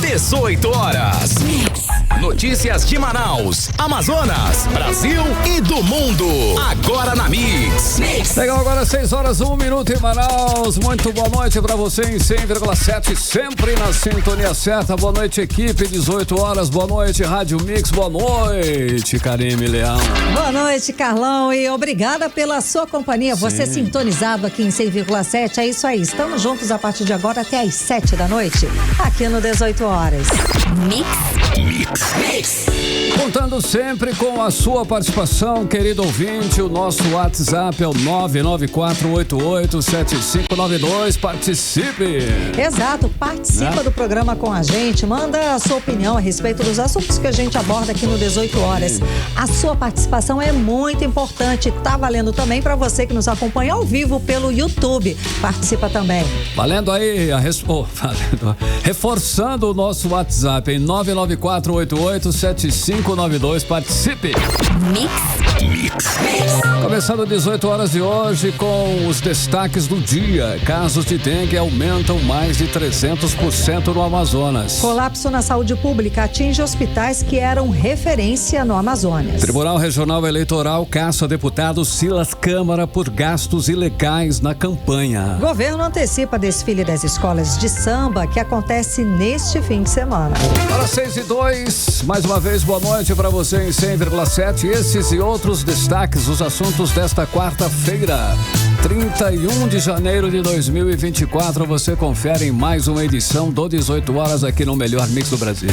18 horas. Notícias de Manaus, Amazonas, Brasil e do mundo. Agora na Mix. Legal, agora 6 horas, 1 minuto em Manaus. Muito boa noite pra você em 100,7, sempre na sintonia certa. Boa noite, equipe, 18 horas. Boa noite, Rádio Mix. Boa noite, Karime Leão. Boa noite, Carlão, e obrigada pela sua companhia. Sim. Você sintonizado aqui em 100,7, é isso aí. Estamos juntos a partir de agora até às 7 da noite, aqui no 18 horas. Mix. Contando sempre com a sua participação, querido ouvinte. O nosso WhatsApp é o 994887592. Participe! Exato, participa do programa com a gente, manda a sua opinião a respeito dos assuntos que a gente aborda aqui no 18 horas. A sua participação é muito importante, tá valendo também para você que nos acompanha ao vivo pelo YouTube. Participa também. Valendo aí, reforçando o nosso WhatsApp em 994887592. Participe! Mix. Começando 18 horas de hoje com os destaques do dia. Casos de dengue aumentam mais de 300% no Amazonas. Colapso na saúde pública atinge hospitais que eram referência no Amazonas. Tribunal Regional Eleitoral caça deputado Silas Câmara por gastos ilegais na campanha. Governo antecipa desfile das escolas de samba que acontece neste fim de semana. Para 6:02, mais uma vez boa noite para você em 100,7. Esses e outros destaques, os assuntos desta quarta-feira, 31 de janeiro de 2024. Você confere em mais uma edição do 18 horas aqui no Melhor Mix do Brasil.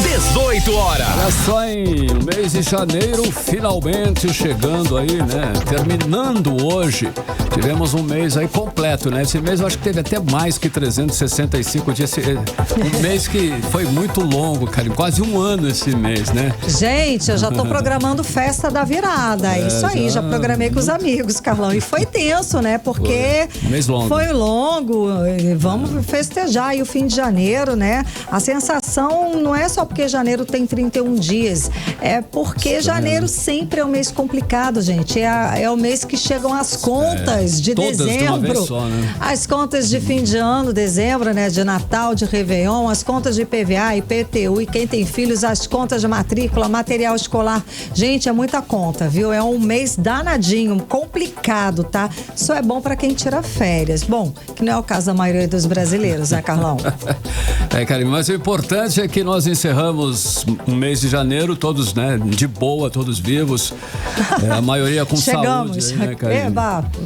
18 horas. Olha só, em mês de janeiro, finalmente chegando aí, né? Terminando hoje. Tivemos um mês aí completo, né? Esse mês eu acho que teve até mais que 365 dias. Um mês que foi muito longo, cara. Quase um ano esse mês, né? Gente, eu já tô programando festa da virada. É isso aí, já programei com os amigos, Carlão. E foi tenso, né? Porque mês longo. Foi longo. Vamos festejar aí o fim de janeiro, né? A sensação não é só porque janeiro tem 31 dias. É porque janeiro sempre é um mês complicado, gente. É o mês que chegam as contas de dezembro. De uma vez só, né? As contas de fim de ano, dezembro, né? De Natal, de Réveillon, as contas de PVA, IPTU e quem tem filhos, as contas de matrícula, material escolar. Gente, é muita conta, viu? É um mês danadinho, complicado, tá? Só é bom pra quem tira férias. Bom, que não é o caso da maioria dos brasileiros, né, Carlão? Karime, mas o importante é que nós encerramos um mês de janeiro, todos, né, de boa, todos vivos. A maioria com Chegamos. saúde, aí, né, Karime?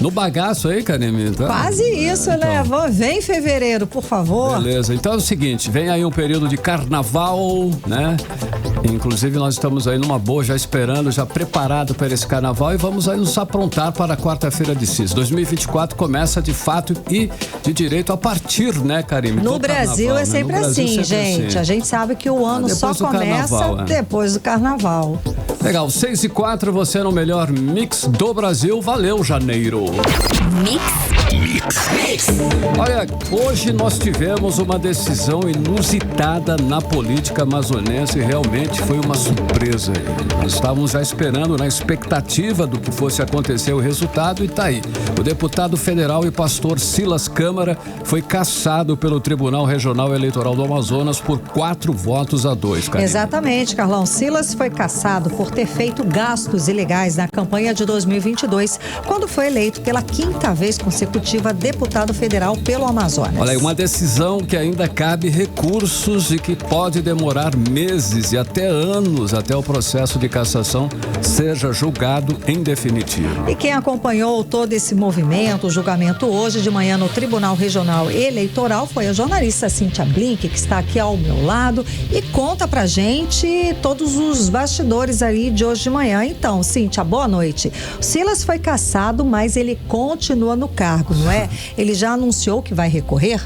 No bagaço aí, Karime. Tá? Quase isso, né? Vem fevereiro, por favor. Beleza, então é o seguinte, vem aí um período de carnaval, né? Inclusive nós estamos aí numa boa, já esperando, já preparado para esse carnaval e vamos aí nos aprontar para a quarta-feira de Cis. 2024 começa de fato e de direito a partir, né, Karime? No Brasil carnaval, é sempre né? assim, sempre gente. assim. A gente sabe que o ano só começa depois do carnaval. Legal, 6:04, você no melhor mix do Brasil. Valeu, janeiro. Mix. Olha, hoje nós tivemos uma decisão inusitada na política amazonense e realmente foi uma surpresa. Nós estávamos já esperando, na expectativa do que fosse acontecer o resultado e tá aí. O deputado federal e pastor Silas Câmara foi cassado pelo Tribunal Regional Eleitoral do Amazonas por 4-2. Karime. Exatamente, Carlão. Silas foi cassado por ter feito gastos ilegais na campanha de 2022, quando foi eleito pela 5ª vez consecutiva deputado federal pelo Amazonas. Olha aí, uma decisão que ainda cabe recursos e que pode demorar meses e até anos até o processo de cassação seja julgado em definitivo. E quem acompanhou todo esse movimento, o julgamento hoje de manhã no Tribunal Regional Eleitoral foi a jornalista Cíntia Blink, que está aqui ao meu lado e conta pra gente todos os bastidores ali de hoje de manhã. Então, Cíntia, boa noite. O Silas foi cassado, mas ele continua no cargo, não é? Ele já anunciou que vai recorrer?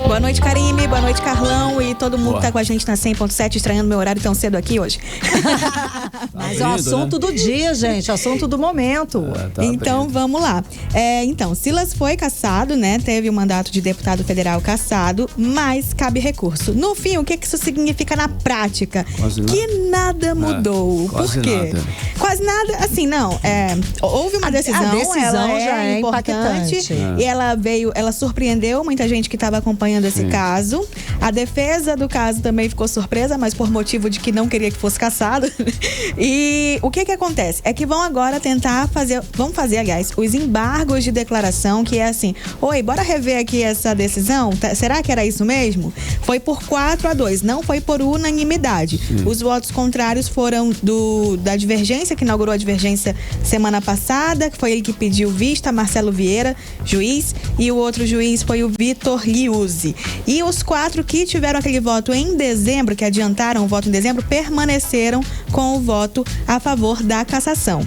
Boa noite, Karime. Boa noite, Carlão. E todo mundo que tá com a gente na 100.7, estranhando meu horário tão cedo aqui hoje. Mas é o assunto do dia, gente. Assunto do momento. Então, vamos lá. Então, Silas foi cassado, né? Teve o mandato de deputado federal cassado, mas cabe recurso. No fim, o que isso significa na prática? Quase que nada mudou. Por quê? Nada. Quase nada. Assim, não. Houve uma decisão. A decisão ela já é importante. impactante. E ela surpreendeu muita gente que estava acompanhando acompanhando esse caso. A defesa do caso também ficou surpresa, mas por motivo de que não queria que fosse cassado. E o que acontece? É que vão agora tentar fazer, aliás, os embargos de declaração, que é assim, oi, bora rever aqui essa decisão? Será que era isso mesmo? Foi por 4-2, não foi por unanimidade. Os votos contrários foram da divergência, que inaugurou a divergência semana passada, que foi ele que pediu vista, Marcelo Vieira, juiz, e o outro juiz foi o Vitor Liuzzi. E os 4 que tiveram aquele voto em dezembro, que adiantaram o voto em dezembro, permaneceram com o voto a favor da cassação.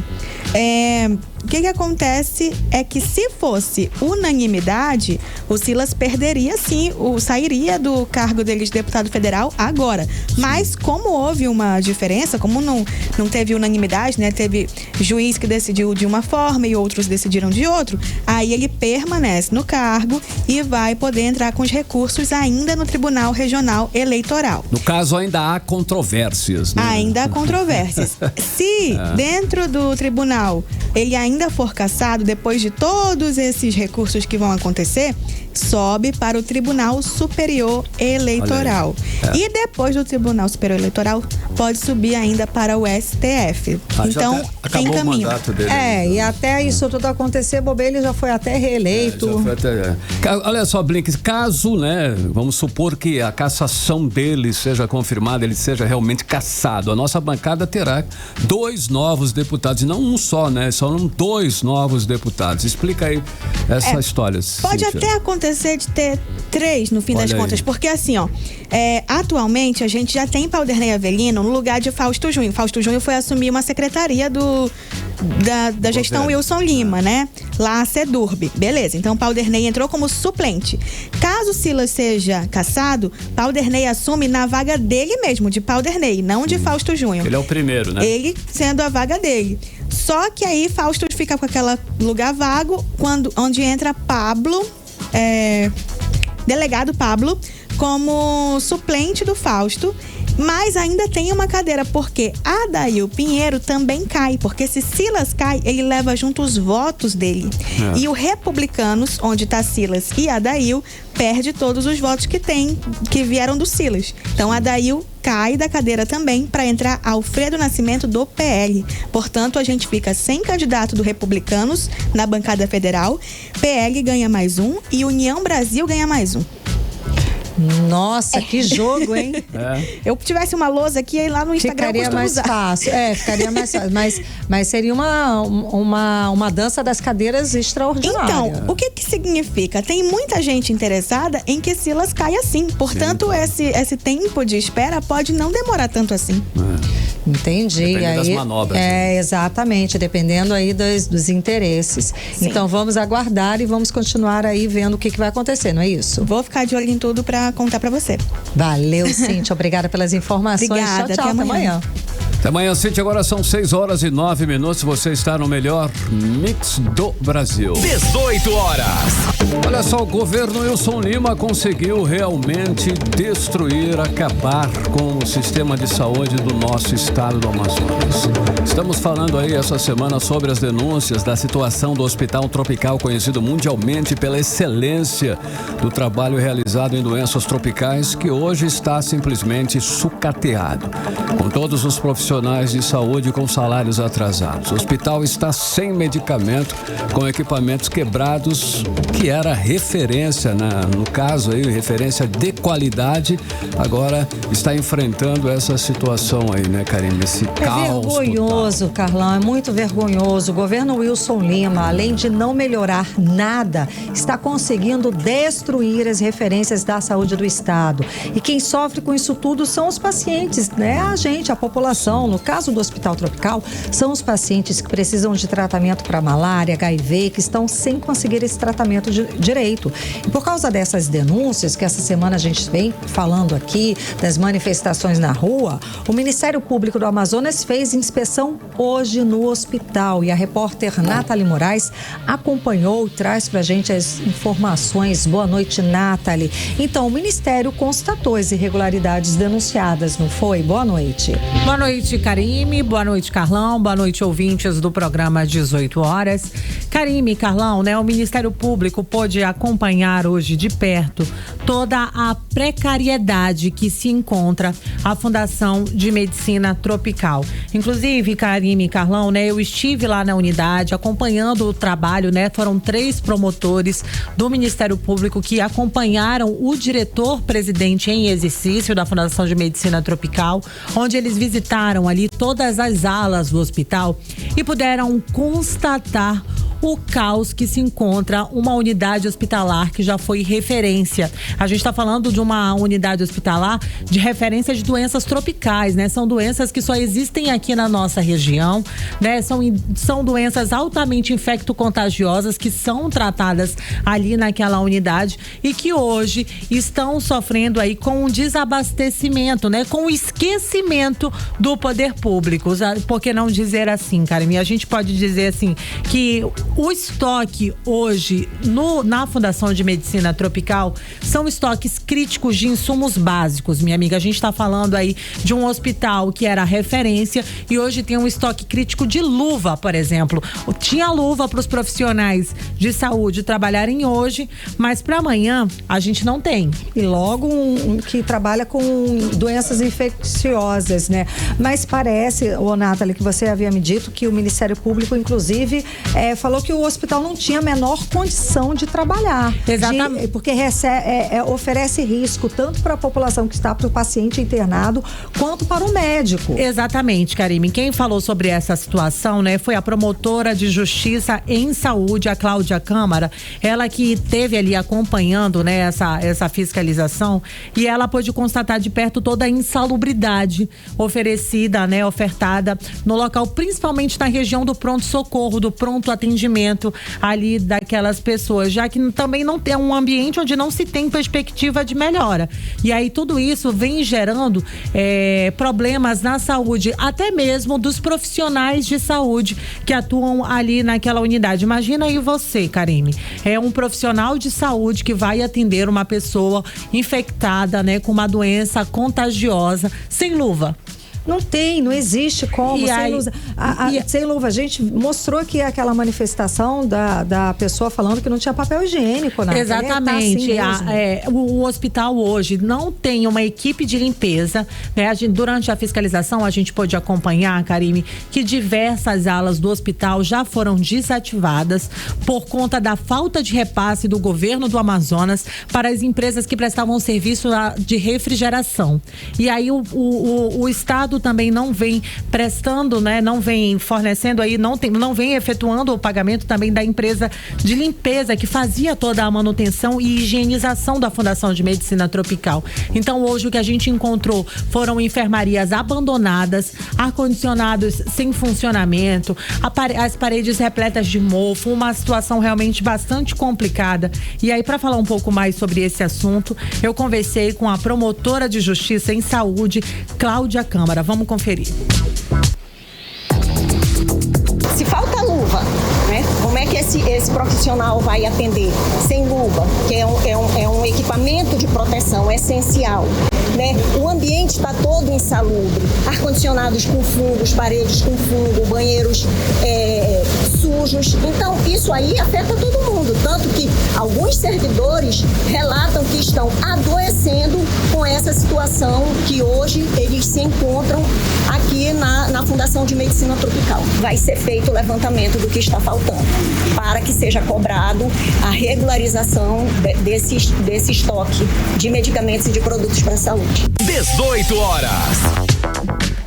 O que acontece é que, se fosse unanimidade, o Silas perderia sim, sairia do cargo dele de deputado federal agora. Mas como houve uma diferença, como não teve unanimidade, né? Teve juiz que decidiu de uma forma e outros decidiram de outro, aí ele permanece no cargo e vai poder entrar com os recursos ainda no Tribunal Regional Eleitoral. No caso, ainda há controvérsias, né? Ainda há controvérsias. Se dentro do tribunal ele ainda for cassado, depois de todos esses recursos que vão acontecer, sobe para o Tribunal Superior Eleitoral. E depois do Tribunal Superior Eleitoral, pode subir ainda para o STF. Então, tem caminho. O mandato dele. E até isso tudo acontecer, Bobeira já foi até reeleito. Olha só, Blink, caso, né, vamos supor que a cassação dele seja confirmada, ele seja realmente cassado, a nossa bancada terá 2 novos deputados, e não um só, né, são 2 novos deputados. Explica aí essa história, pode Cíntia. até acontecer de ter 3 no fim das contas, porque assim, atualmente a gente já tem Paulderney Avelino no lugar de Fausto Júnior. Fausto Júnior foi assumir uma secretaria da gestão Wilson Lima, né? Lá a CEDURB. Beleza, então Paulderney entrou como suplente. Caso Silas seja cassado, Paulderney assume na vaga dele mesmo, de Paulderney, não de Fausto Júnior. Ele é o primeiro, né? Ele sendo a vaga dele. Só que aí Fausto fica com aquele lugar vago, onde entra Pablo, delegado Pablo, como suplente do Fausto, mas ainda tem uma cadeira, porque Adail Pinheiro também cai, porque se Silas cai, ele leva junto os votos dele. E o Republicanos, onde está Silas e Adail, perde todos os votos que vieram do Silas. Então Adail cai da cadeira também para entrar Alfredo Nascimento do PL. Portanto, a gente fica sem candidato do Republicanos na bancada federal, PL ganha mais 1 e União Brasil ganha mais 1. Nossa, que jogo, hein? Eu tivesse uma lousa aqui, aí lá no Instagram ficaria mais fácil. Ficaria mais fácil. Mas seria uma dança das cadeiras extraordinária. Então, o que significa? Tem muita gente interessada em que Silas caia assim. Portanto, esse tempo de espera pode não demorar tanto assim. Entendi. Depende das manobras. Exatamente, dependendo aí dos interesses. Sim. Então vamos aguardar e vamos continuar aí vendo o que vai acontecer, não é isso? Vou ficar de olho em tudo para contar para você. Valeu, Cíntia. Obrigada pelas informações. Obrigada, tchau, até amanhã. Até amanhã, Cíntia. Agora são 6h09. Você está no melhor mix do Brasil. 18 horas. Olha só, o governo Wilson Lima conseguiu realmente destruir, acabar com o sistema de saúde do nosso estado do Amazonas. Estamos falando aí essa semana sobre as denúncias da situação do Hospital Tropical, conhecido mundialmente pela excelência do trabalho realizado em doenças tropicais, que hoje está simplesmente sucateado, com todos os profissionais de saúde com salários atrasados. O hospital está sem medicamento, com equipamentos quebrados, que era referência, no caso aí, referência de qualidade, agora está enfrentando essa situação aí, né, Karine? Esse caos vergonhoso, total. Carlão, é muito vergonhoso. O governo Wilson Lima, além de não melhorar nada, está conseguindo destruir as referências da saúde do estado. E quem sofre com isso tudo são os pacientes, né? A gente, a população. No caso do Hospital Tropical, são os pacientes que precisam de tratamento para malária, HIV, que estão sem conseguir esse tratamento direito. E por causa dessas denúncias, que essa semana a gente vem falando aqui, das manifestações na rua, o Ministério Público do Amazonas fez inspeção hoje no hospital. E a repórter Nathalie Moraes acompanhou e traz pra gente as informações. Boa noite, Nathalie. Então, o Ministério constatou as irregularidades denunciadas, não foi? Boa noite. Boa noite, noite, Karime. Boa noite, Carlão. Boa noite, ouvintes do programa 18 horas. Karime, Carlão, né? O Ministério Público pôde acompanhar hoje de perto toda a precariedade que se encontra a Fundação de Medicina Tropical. Inclusive, Karime, Carlão, né? Eu estive lá na unidade acompanhando o trabalho, né? Foram 3 promotores do Ministério Público que acompanharam o diretor-presidente em exercício da Fundação de Medicina Tropical, onde eles visitaram ali todas as alas do hospital e puderam constatar o caos que se encontra uma unidade hospitalar que já foi referência. A gente está falando de uma unidade hospitalar de referência de doenças tropicais, né? São doenças que só existem aqui na nossa região, né? São doenças altamente infecto-contagiosas que são tratadas ali naquela unidade e que hoje estão sofrendo aí com um desabastecimento, né? Com o esquecimento do poder público. Por que não dizer assim, Karime? A gente pode dizer assim que o estoque hoje na Fundação de Medicina Tropical são estoques críticos de insumos básicos, minha amiga. A gente está falando aí de um hospital que era referência e hoje tem um estoque crítico de luva, por exemplo. Tinha luva para os profissionais de saúde trabalharem hoje, mas para amanhã a gente não tem. E logo que trabalha com doenças infecciosas, né? Mas parece, Nathalie, que você havia me dito que o Ministério Público, inclusive, falou que o hospital não tinha a menor condição de trabalhar. Exatamente. Porque oferece risco tanto para a população que está, para o paciente internado, quanto para o médico. Exatamente, Karime. Quem falou sobre essa situação, né, foi a promotora de Justiça em Saúde, a Cláudia Câmara. Ela que esteve ali acompanhando, né, essa fiscalização, e ela pôde constatar de perto toda a insalubridade oferecida, né, ofertada no local, principalmente na região do pronto-socorro, do pronto atendimento ali daquelas pessoas, já que também não tem um ambiente onde não se tem perspectiva de melhora. E aí tudo isso vem gerando problemas na saúde, até mesmo dos profissionais de saúde que atuam ali naquela unidade. Imagina aí você, Karime, é um profissional de saúde que vai atender uma pessoa infectada, né, com uma doença contagiosa, sem luva. Não existe como. Sem luva. A gente mostrou aqui aquela manifestação da pessoa falando que não tinha papel higiênico, né? Exatamente. O hospital hoje não tem uma equipe de limpeza, né? Durante a fiscalização a gente pôde acompanhar, Karime, que diversas alas do hospital já foram desativadas por conta da falta de repasse do governo do Amazonas para as empresas que prestavam serviço de refrigeração. E aí o Estado também não vem prestando, né? Não vem fornecendo aí, não vem efetuando o pagamento também da empresa de limpeza que fazia toda a manutenção e higienização da Fundação de Medicina Tropical. Então hoje o que a gente encontrou foram enfermarias abandonadas, ar-condicionados sem funcionamento, as paredes repletas de mofo, uma situação realmente bastante complicada. E aí, para falar um pouco mais sobre esse assunto, eu conversei com a promotora de Justiça em Saúde, Cláudia Câmara. Vamos conferir. Se falta luva, né? Como é que esse profissional vai atender sem luva, que é um equipamento de proteção essencial, né? O ambiente está todo insalubre, ar-condicionados com fungos, paredes com fungo, banheiros sujos. Então, isso aí afeta todo mundo, tanto que alguns servidores relatam que estão adoecendo com essa situação que hoje eles se encontram aqui na Fundação de Medicina Tropical. Vai ser feito o levantamento do que está faltando, para que seja cobrado a regularização desse estoque de medicamentos e de produtos para a saúde. 18 horas.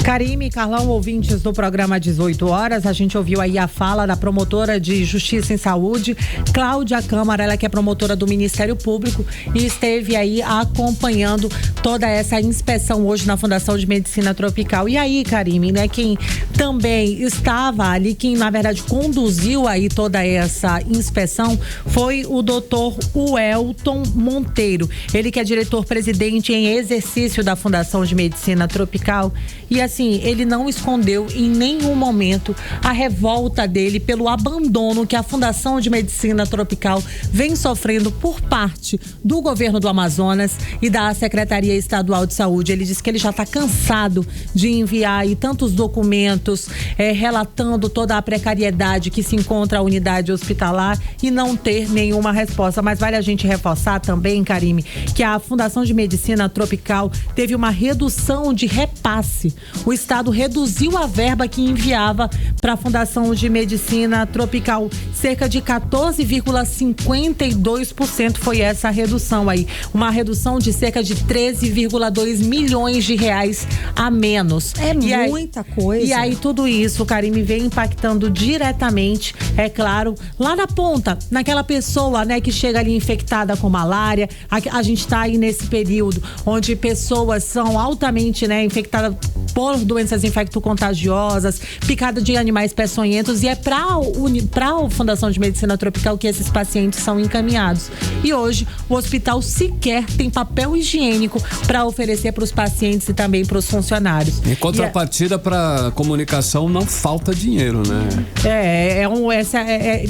Karime, Carlão, ouvintes do programa 18 horas, a gente ouviu aí a fala da promotora de Justiça em Saúde, Cláudia Câmara, ela que é promotora do Ministério Público e esteve aí acompanhando toda essa inspeção hoje na Fundação de Medicina Tropical. E aí, Karime, né, quem também estava ali, quem na verdade conduziu aí toda essa inspeção foi o doutor Welton Monteiro, ele que é diretor-presidente em exercício da Fundação de Medicina Tropical. E assim assim, ele não escondeu em nenhum momento a revolta dele pelo abandono que a Fundação de Medicina Tropical vem sofrendo por parte do governo do Amazonas e da Secretaria Estadual de Saúde. Ele disse que ele já está cansado de enviar aí tantos documentos relatando toda a precariedade que se encontra a unidade hospitalar e não ter nenhuma resposta. Mas vale a gente reforçar também, Karime, que a Fundação de Medicina Tropical teve uma redução de repasse. O Estado reduziu a verba que enviava para a Fundação de Medicina Tropical. Cerca de 14,52% foi essa redução aí. Uma redução de cerca de 13,2 milhões de reais a menos. É muita coisa. E aí tudo isso, Karime, vem impactando diretamente, é claro, lá na ponta, naquela pessoa, né, que chega ali infectada com malária. A gente está aí nesse período onde pessoas são altamente, né, infectadas por doenças infecto-contagiosas, picada de animais peçonhentos, e é para a Fundação de Medicina Tropical que esses pacientes são encaminhados. E hoje o hospital sequer tem papel higiênico para oferecer para os pacientes e também para os funcionários. Em contrapartida, para comunicação não falta dinheiro, né?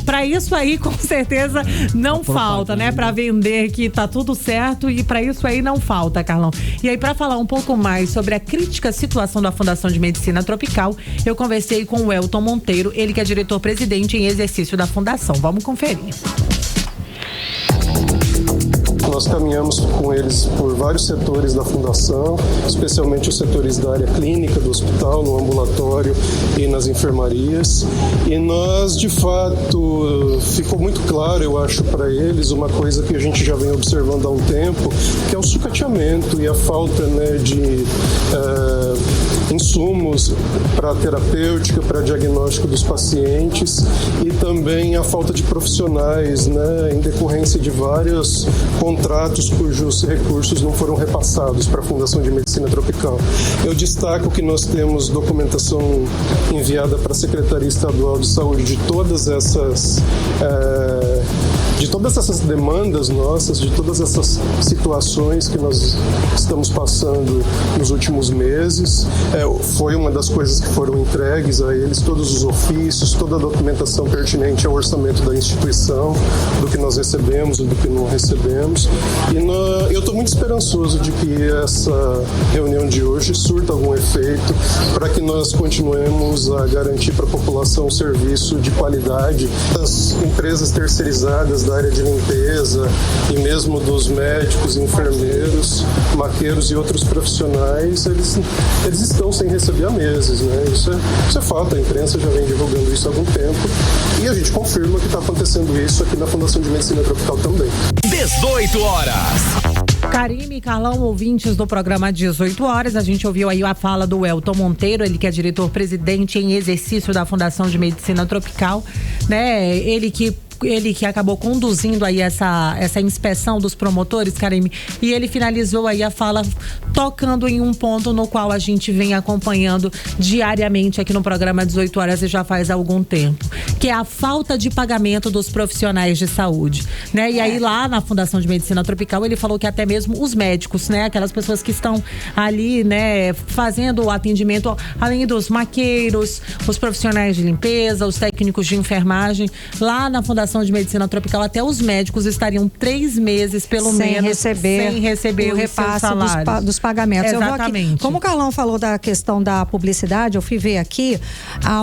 Para isso aí com certeza não falta, né? Para vender que tá tudo certo, e para isso aí não falta, Carlão. E aí, para falar um pouco mais sobre a crítica situação da Fundação de Medicina Tropical, eu conversei com o Elton Monteiro, ele que é diretor-presidente em exercício da Fundação. Vamos conferir. Nós caminhamos com eles por vários setores da Fundação, especialmente os setores da área clínica do hospital, no ambulatório e nas enfermarias. E nós, de fato, ficou muito claro, eu acho, para eles, uma coisa que a gente já vem observando há um tempo, que é o sucateamento e a falta, né, de insumos para terapêutica, para diagnóstico dos pacientes, e também a falta de profissionais, né, em decorrência de vários contratos cujos recursos não foram repassados para a Fundação de Medicina Tropical. Eu destaco que nós temos documentação enviada para a Secretaria Estadual de Saúde de todas essas demandas nossas, de todas essas situações que nós estamos passando nos últimos meses. Foi uma das coisas que foram entregues a eles, todos os ofícios, toda a documentação pertinente ao orçamento da instituição, do que nós recebemos e do que não recebemos. E eu estou muito esperançoso de que essa reunião de hoje surta algum efeito para que nós continuemos a garantir para a população um serviço de qualidade. As empresas terceirizadas da área de limpeza e mesmo dos médicos, enfermeiros, maqueiros e outros profissionais, eles estão sem receber há meses, né? Isso é fato, a imprensa já vem divulgando isso há algum tempo e a gente confirma que está acontecendo isso aqui na Fundação de Medicina Tropical também. 18 horas. Karime e Carlão, ouvintes do programa 18 horas, a gente ouviu aí a fala do Elton Monteiro, ele que é diretor-presidente em exercício da Fundação de Medicina Tropical, né? Ele que acabou conduzindo aí essa inspeção dos promotores, Karime, e ele finalizou aí a fala tocando em um ponto no qual a gente vem acompanhando diariamente aqui no programa 18 horas e já faz algum tempo, que é a falta de pagamento dos profissionais de saúde, né? E aí lá na Fundação de Medicina Tropical ele falou que até mesmo os médicos, né? Aquelas pessoas que estão ali, né? Fazendo o atendimento, além dos maqueiros, os profissionais de limpeza, os técnicos de enfermagem, lá na Fundação de Medicina Tropical, até os médicos estariam 3 meses, pelo menos, sem receber o repasse dos pagamentos. Exatamente. Eu vou aqui, como o Carlão falou da questão da publicidade, eu fui ver aqui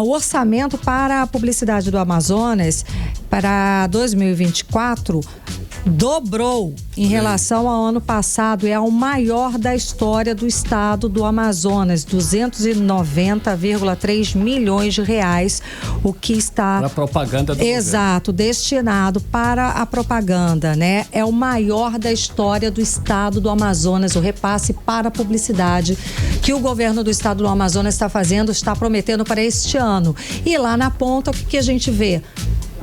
o orçamento para a publicidade do Amazonas para 2024 dobrou em relação ao ano passado, é o maior da história do estado do Amazonas, 290,3 milhões de reais, o que está para propaganda do exato, destinado para a propaganda, né? É o maior da história do estado do Amazonas, o repasse para a publicidade que o governo do estado do Amazonas está fazendo, está prometendo para este ano. E lá na ponta, o que a gente vê?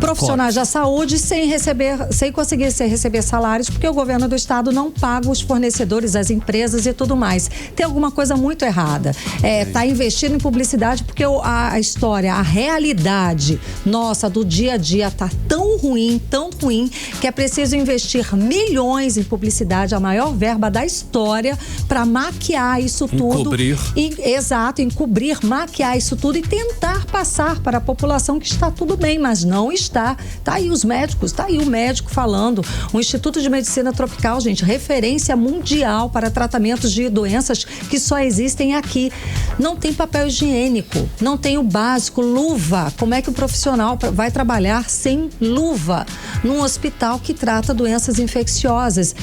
profissionais da saúde sem conseguir receber salários, porque o governo do estado não paga os fornecedores, as empresas e tudo mais. Tem alguma coisa muito errada. Tá investindo em publicidade porque a história, a realidade nossa do dia a dia tá tão ruim, que é preciso investir milhões em publicidade, a maior verba da história, para maquiar isso tudo. Encobrir. Exato, encobrir, maquiar isso tudo e tentar passar para a população que está tudo bem, mas não está. Tá aí os médicos, tá aí o médico falando. O Instituto de Medicina Tropical, gente, referência mundial para tratamentos de doenças que só existem aqui. Não tem papel higiênico, não tem o básico, luva. Como é que o profissional vai trabalhar sem luva num hospital que trata doenças infecciosas?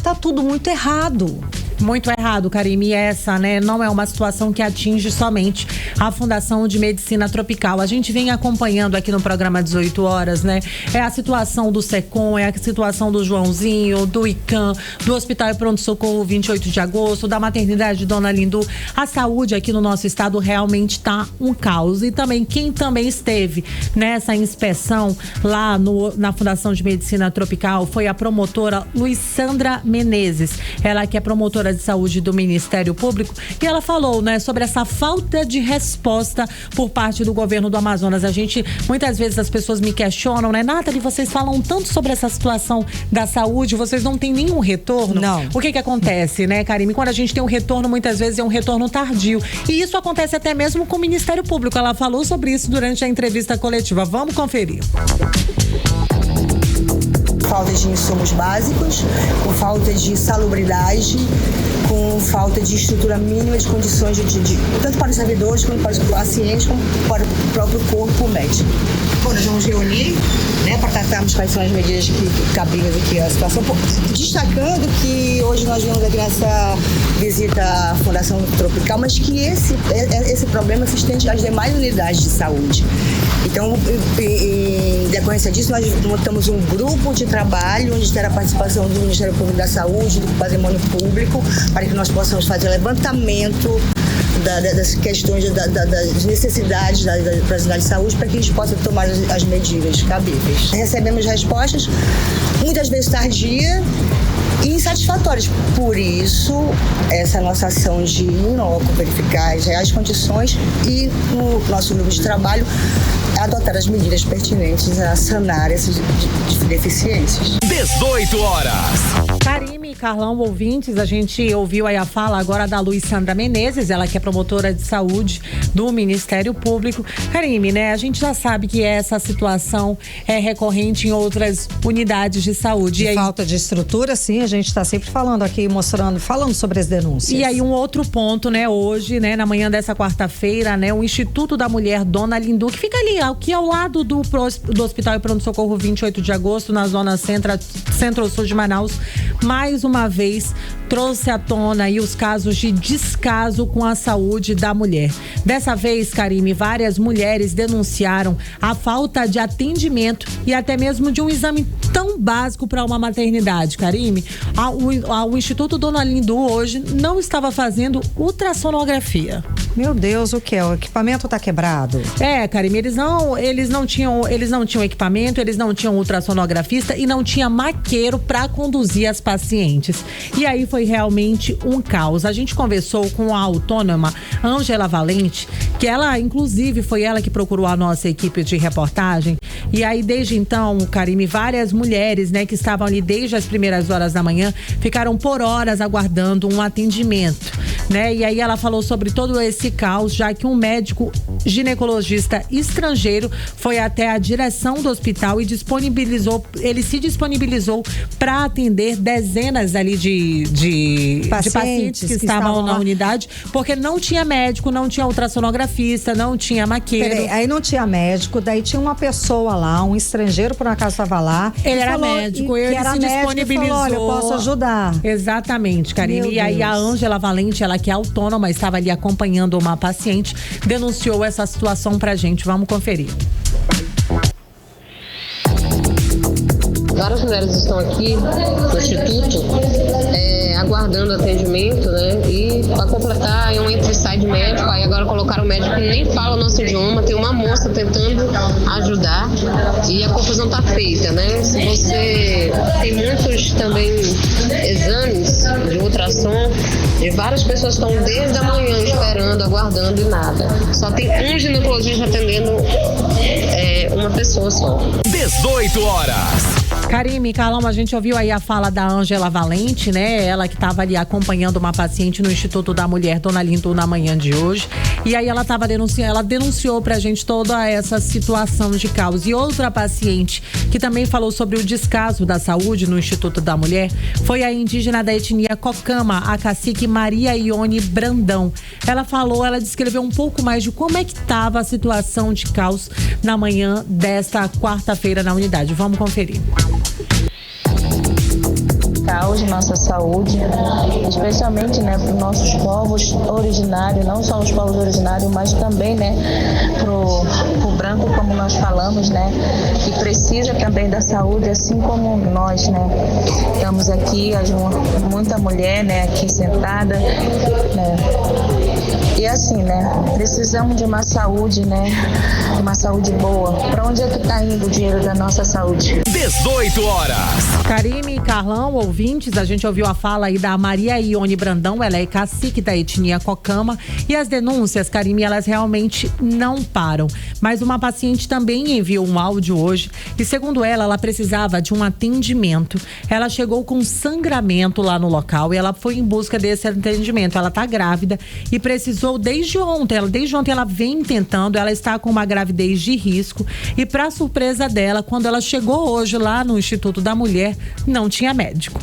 Tá tudo muito errado. Muito errado, Karime. E essa, né, não é uma situação que atinge somente a Fundação de Medicina Tropical. A gente vem acompanhando aqui no programa 18 horas, né? É a situação do SECOM, é a situação do Joãozinho, do ICAM, do Hospital e Pronto-Socorro 28 de agosto, da maternidade Dona Lindu. A saúde aqui no nosso estado realmente tá um caos. E também, quem também esteve nessa inspeção lá na Fundação de Medicina Tropical foi a promotora Luissandra Menezes. Ela que é promotora de saúde do Ministério Público, e ela falou, né, sobre essa falta de resposta por parte do governo do Amazonas. Muitas vezes as pessoas me questionam, né, Nathalie, vocês falam tanto sobre essa situação da saúde, vocês não têm nenhum retorno? Não. O que acontece, né, Karime? Quando a gente tem um retorno, muitas vezes é um retorno tardio. E isso acontece até mesmo com o Ministério Público. Ela falou sobre isso durante a entrevista coletiva. Vamos conferir. Falta de insumos básicos, com falta de salubridade, com falta de estrutura mínima de condições tanto para os servidores, como para os pacientes, como para o próprio corpo médico. Bom, nós vamos reunir, né, para tratarmos quais são as medidas cabíveis aqui à situação, destacando que hoje nós vimos aqui nessa visita à Fundação Tropical, mas que esse problema se estende às demais unidades de saúde. Então, em decorrência disso, nós montamos um grupo de trabalho onde terá a participação do Ministério Público da Saúde, do Patrimônio Público, para que nós possamos fazer o levantamento das questões, das necessidades das unidades de saúde, para que a gente possa tomar as medidas cabíveis. Recebemos respostas, muitas vezes tardias e insatisfatórias. Por isso, essa nossa ação de ir logo verificar as reais condições e no nosso grupo de trabalho adotar as medidas pertinentes a sanar essas deficiências. 18 horas. Karime e Carlão, ouvintes, a gente ouviu aí a fala agora da Luissandra Menezes, ela que é promotora de saúde do Ministério Público. Karime, né, a gente já sabe que essa situação é recorrente em outras unidades de saúde. De falta de estrutura, sim, a gente está sempre falando aqui, falando sobre as denúncias. E aí um outro ponto, né, hoje, né, na manhã dessa quarta-feira, né, o Instituto da Mulher Dona Lindu, que fica ali, aqui ao lado do Hospital e Pronto-Socorro 28 de agosto, na zona centro-sul de Manaus, mais uma vez trouxe à tona aí os casos de descaso com a saúde da mulher. Dessa vez, Karime, várias mulheres denunciaram a falta de atendimento e até mesmo de um exame tão básico para uma maternidade. Karime, o Instituto Dona Lindu hoje não estava fazendo ultrassonografia. Meu Deus, o que? O equipamento tá quebrado? Karime, eles não tinham equipamento, eles não tinham ultrassonografista e não tinha maqueiro para conduzir as pacientes. E aí foi realmente um caos. A gente conversou com a autônoma Ângela Valente, que ela, inclusive, foi ela que procurou a nossa equipe de reportagem. E aí, desde então, Karime, várias mulheres, né, que estavam ali desde as primeiras horas da manhã, ficaram por horas aguardando um atendimento, né? E aí ela falou sobre todo esse caos, já que um médico ginecologista estrangeiro foi até a direção do hospital e ele se disponibilizou para atender dezenas ali de pacientes que estavam na unidade, porque não tinha médico, não tinha ultrassonografista, não tinha maqueiro. Peraí, aí não tinha médico, daí tinha uma pessoa lá, um estrangeiro por acaso estava lá. Ele era médico, ele se disponibilizou. Falou, olha, eu posso ajudar. Exatamente, Karine. E aí a Ângela Valente, ela que é autônoma, estava ali acompanhando uma paciente, denunciou essa situação pra gente. Vamos conferir. Várias mulheres estão aqui no Instituto aguardando atendimento, né? E para completar, é um entra e sai de médico, aí agora colocaram o médico que nem fala o nosso idioma, tem uma moça tentando ajudar e a confusão tá feita, né? Se você tem muitos também exames de ultrassom, e várias pessoas estão desde a manhã esperando, aguardando e nada. Só tem um ginecologista atendendo uma pessoa só. 18 horas. Karime, Carlão, a gente ouviu aí a fala da Ângela Valente, né? Ela que estava ali acompanhando uma paciente no Instituto da Mulher, Dona Lindu, na manhã de hoje. E aí ela estava denunciando, ela denunciou pra gente toda essa situação de caos. E outra paciente que também falou sobre o descaso da saúde no Instituto da Mulher foi a indígena da etnia Cocama, a cacique Maria Ione Brandão. Ela descreveu um pouco mais de como é que estava a situação de caos na manhã desta quarta-feira na unidade. Vamos conferir. Caos de nossa saúde, especialmente, né, para os nossos povos originários, não só os povos originários, mas também, né, pro branco, como nós falamos, né, que precisa também da saúde, assim como nós, né. Estamos aqui, muita mulher, né, aqui sentada, né. E assim, né, precisamos de uma saúde, né, de uma saúde boa. Para onde é que está indo o dinheiro da nossa saúde? 18 horas. Karime, Carlão, ouvintes, a gente ouviu a fala aí da Maria Ione Brandão, ela é cacique da etnia Cocama, e as denúncias, Karime, elas realmente não param. Mas uma paciente também enviou um áudio hoje e, segundo ela precisava de um atendimento. Ela chegou com sangramento lá no local e ela foi em busca desse atendimento. Ela tá grávida e precisou desde ontem ela vem tentando, ela está com uma gravidez de risco e, para surpresa dela, quando ela chegou hoje lá no Instituto da Mulher, não tinha médico.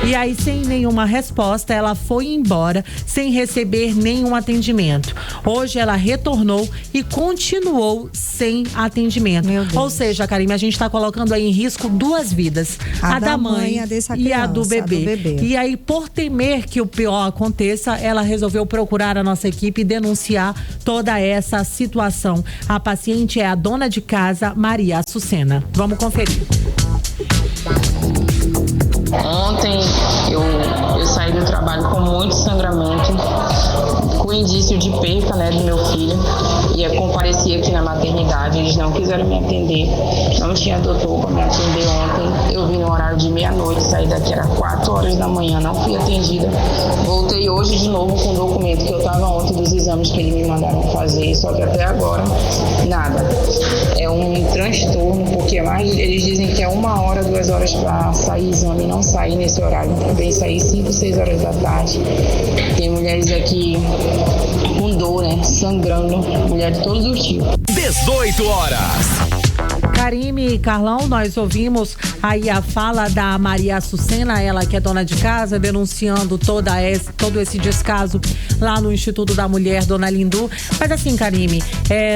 E aí, sem nenhuma resposta, ela foi embora sem receber nenhum atendimento. Hoje ela retornou e continuou sem atendimento. Ou seja, Karime, a gente está colocando aí em risco duas vidas. A da mãe e a do bebê. E aí, por temer que o pior aconteça, ela resolveu procurar a nossa equipe e denunciar toda essa situação. A paciente é a dona de casa, Maria Açucena. Vamos conferir. Ontem eu saí do trabalho com muito sangramento, com indício de perca, né, do meu filho. Ia comparecer aqui na maternidade, eles não quiseram me atender, não tinha doutor para me atender ontem. Eu vim no horário de meia-noite, saí daqui, era 4 horas da manhã, não fui atendida. Voltei hoje de novo com o documento que eu estava ontem dos exames que eles me mandaram fazer, só que até agora nada. É um transtorno, porque eles dizem que é 1 hora, 2 horas para sair exame, não sair nesse horário, também sair 5, 6 horas da tarde. Tem mulheres aqui com dor, né, sangrando, mulher de todos os tipos. 18 horas. Karime e Carlão, nós ouvimos aí a fala da Maria Açucena, ela que é dona de casa, denunciando todo esse descaso lá no Instituto da Mulher, Dona Lindu. Mas assim, Karime,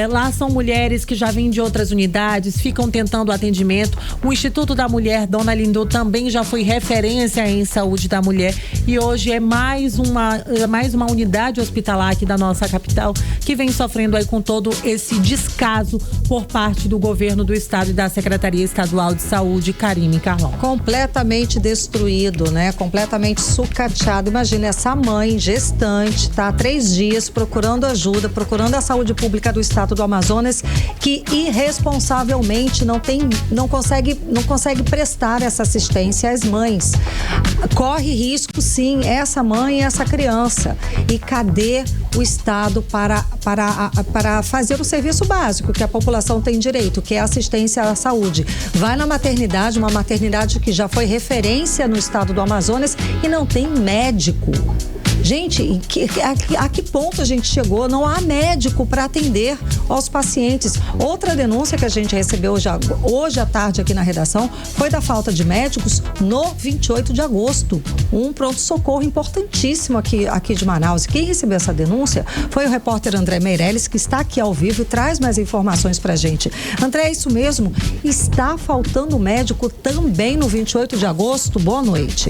lá são mulheres que já vêm de outras unidades, ficam tentando atendimento. O Instituto da Mulher, Dona Lindu, também já foi referência em saúde da mulher e hoje é mais uma unidade hospitalar aqui da nossa capital que vem sofrendo aí com todo esse descaso por parte do governo do estado e da Secretaria Estadual de Saúde. Karime, Carlão. Completamente destruído, né? Completamente sucateado. Imagina essa mãe gestante, tá há 3 dias procurando ajuda, procurando a saúde pública do estado do Amazonas, que irresponsavelmente não consegue prestar essa assistência às mães. Corre risco, sim, essa mãe e essa criança. E cadê o estado para fazer o serviço básico que a população tem direito, que é assistência à saúde? Vai na maternidade, uma maternidade que já foi referência no estado do Amazonas e não tem médico. Gente, a que ponto a gente chegou? Não há médico para atender aos pacientes. Outra denúncia que a gente recebeu hoje à tarde aqui na redação foi da falta de médicos no 28 de agosto. Um pronto-socorro importantíssimo aqui de Manaus. Quem recebeu essa denúncia foi o repórter André Meirelles, que está aqui ao vivo e traz mais informações pra gente. André, é isso mesmo? Está faltando médico também no 28 de agosto? Boa noite.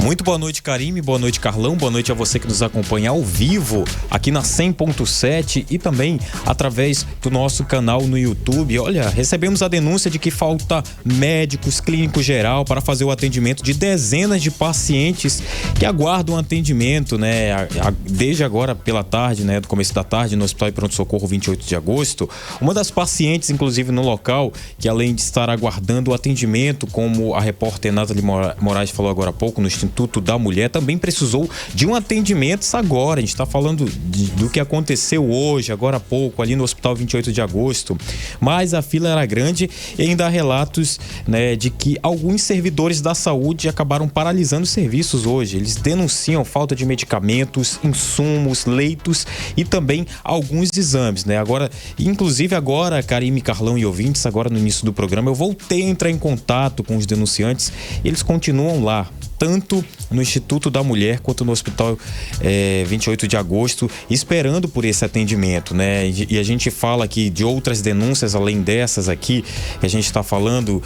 Muito boa noite, Karime, boa noite, Carlão, boa noite a você que nos acompanha ao vivo aqui na 100.7 e também através do nosso canal no YouTube. Olha, recebemos a denúncia de que falta médicos, clínico geral para fazer o atendimento de dezenas de pacientes que aguardam atendimento, né? Desde agora pela tarde, né? Do começo da tarde no Hospital de Pronto-Socorro 28 de agosto. Uma das pacientes, inclusive no local, que além de estar aguardando o atendimento, como a repórter Nathalie Moraes falou agora há pouco, no Instituto da Mulher, também precisou de um atendimento agora. A gente está falando do que aconteceu hoje, agora há pouco, ali no Hospital 28 de agosto. Mas a fila era grande e ainda há relatos, né, de que alguns servidores da saúde acabaram paralisando os serviços hoje. Eles denunciam falta de medicamentos, insumos, leitos e também alguns exames, né? Agora, inclusive agora, Karime, Carlão e ouvintes, agora no início do programa, eu voltei a entrar em contato com os denunciantes. Eles continuam lá, tanto no Instituto da Mulher quanto no Hospital 28 de agosto, esperando por esse atendimento, né? E a gente fala aqui de outras denúncias além dessas aqui, que a gente está falando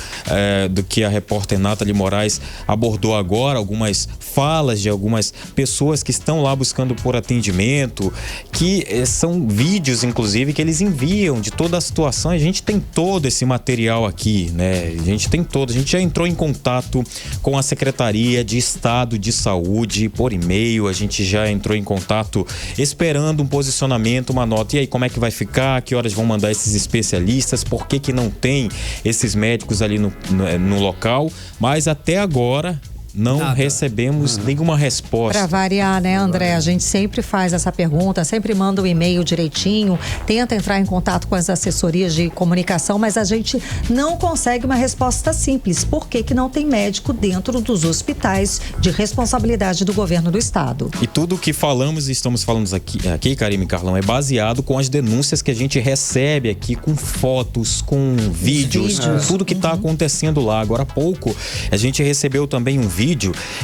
do que a repórter Nathalie Moraes abordou agora, algumas falas de algumas pessoas que estão lá buscando por atendimento, que são vídeos, inclusive, que eles enviam de toda a situação. A gente tem todo esse material aqui, né? A gente já entrou em contato com a Secretaria de Estado de Saúde por e-mail, a gente já entrou em contato esperando um posicionamento, uma nota. E aí, como é que vai ficar? Que horas vão mandar esses especialistas? Por que não tem esses médicos ali no local? Mas até agora não recebemos nenhuma resposta. Para variar, né, André? A gente sempre faz essa pergunta, sempre manda um e-mail direitinho, tenta entrar em contato com as assessorias de comunicação, mas a gente não consegue uma resposta simples. Por que não tem médico dentro dos hospitais de responsabilidade do governo do estado? E tudo o que falamos e estamos falando aqui, Karime e Carlão, é baseado com as denúncias que a gente recebe aqui, com fotos, com vídeos. Tudo que está acontecendo lá. Agora há pouco, a gente recebeu também um vídeo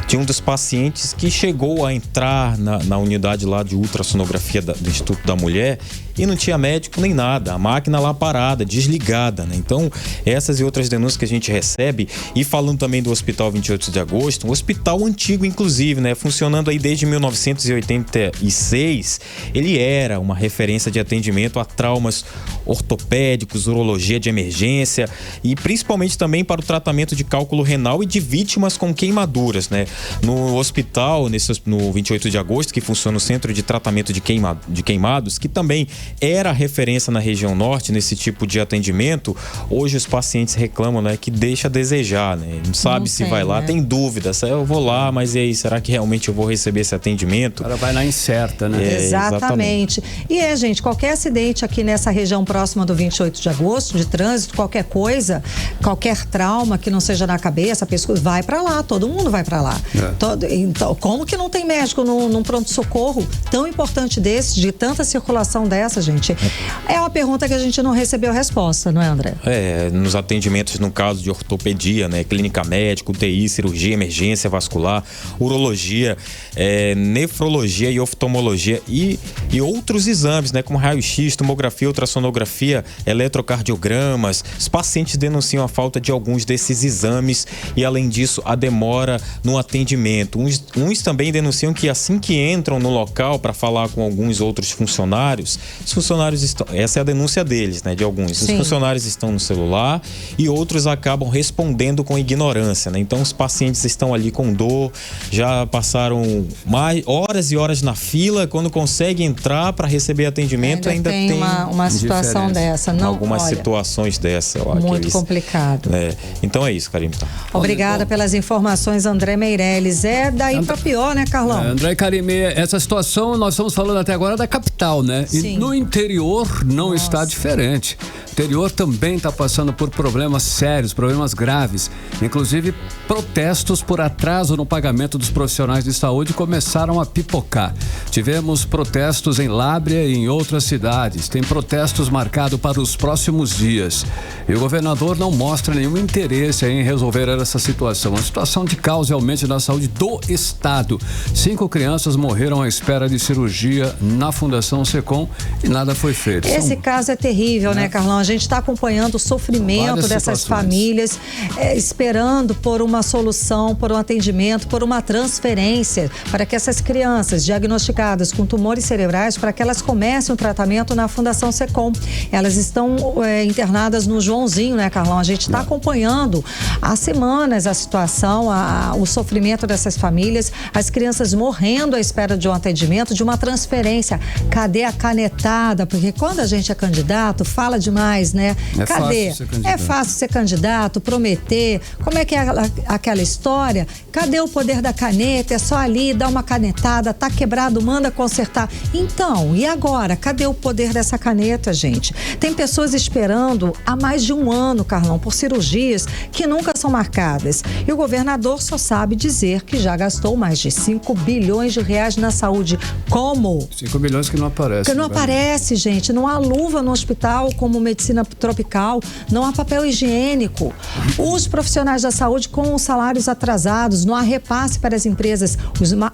de um dos pacientes que chegou a entrar na unidade lá de ultrassonografia do Instituto da Mulher e não tinha médico nem nada, a máquina lá parada, desligada, né? Então, essas e outras denúncias que a gente recebe. E falando também do Hospital 28 de agosto, um hospital antigo, inclusive, né? Funcionando aí desde 1986, ele era uma referência de atendimento a traumas ortopédicos, urologia de emergência e principalmente também para o tratamento de cálculo renal e de vítimas com queimaduras, né? No hospital, no 28 de agosto, que funciona o Centro de Tratamento de Queimados, que também era referência na região norte nesse tipo de atendimento, hoje os pacientes reclamam, né, que deixa a desejar, né? Não sabe se vai lá, tem dúvidas. Eu vou lá, mas e aí, será que realmente eu vou receber esse atendimento? Ela vai na incerta, né? Exatamente. E gente, qualquer acidente aqui nessa região próxima do 28 de agosto, de trânsito, qualquer coisa, qualquer trauma que não seja na cabeça, a pessoa vai pra lá, todo mundo vai pra lá. Então, como que não tem médico num pronto-socorro tão importante desse, de tanta circulação dessa, gente? É uma pergunta que a gente não recebeu resposta, não é, André? Nos atendimentos, no caso de ortopedia, né? Clínica médica, UTI, cirurgia, emergência vascular, urologia, nefrologia e oftalmologia e outros exames, né? Como raio-x, tomografia, ultrassonografia, eletrocardiogramas. Os pacientes denunciam a falta de alguns desses exames e, além disso, a demora no atendimento. Uns também denunciam que assim que entram no local para falar com alguns outros funcionários, os funcionários estão... Essa é a denúncia deles, né? De alguns. Sim. Os funcionários estão no celular e outros acabam respondendo com ignorância, né? Então, os pacientes estão ali com dor, já passaram horas e horas na fila, quando conseguem entrar para receber atendimento, ainda tem uma situação dessa. Não, algumas situações dessa. Muito complicado. Então é isso, Karime. Obrigada pelas informações, André Meirelles. É daí para pior, né, Carlão? André e Karime, essa situação nós estamos falando até agora da capital, né? Sim. E no interior não está diferente. O interior também está passando por problemas sérios, problemas graves. Inclusive, protestos por atraso no pagamento dos profissionais de saúde começaram a pipocar. Tivemos protestos em Lábrea e em outras cidades. Tem protestos marcados para os próximos dias. E o governador não mostra nenhum interesse em resolver essa situação. Uma situação de caos realmente na saúde do estado. 5 crianças morreram à espera de cirurgia na Fundação Secom e nada foi feito. Esse caso é terrível, né, Carlão? A gente está acompanhando o sofrimento Várias dessas situações. famílias, esperando por uma solução, por um atendimento, por uma transferência para que essas crianças diagnosticadas com tumores cerebrais, para que elas comecem o tratamento na Fundação Secom. Elas estão internadas no Joãozinho, né, Carlão? A gente está acompanhando há semanas a situação, o sofrimento dessas famílias, as crianças morrendo à espera de um atendimento, de uma transferência. Cadê a canetada? Porque quando a gente é candidato, fala demais, né? Cadê? É fácil ser candidato, prometer. Como é que é aquela história? Cadê o poder da caneta? É só ali, dá uma canetada, tá quebrado, manda consertar. Então, e agora? Cadê o poder dessa caneta, gente? Tem pessoas esperando há mais de um ano, Carlão, por cirurgias que nunca são marcadas. E o governador só sabe dizer que já gastou mais de 5 bilhões de reais na saúde. Como? 5 bilhões que não aparecem. Que não aparece, gente. Não há luva no hospital como medicina tropical, não há papel higiênico. Os profissionais da saúde com os salários atrasados, não há repasse para as empresas.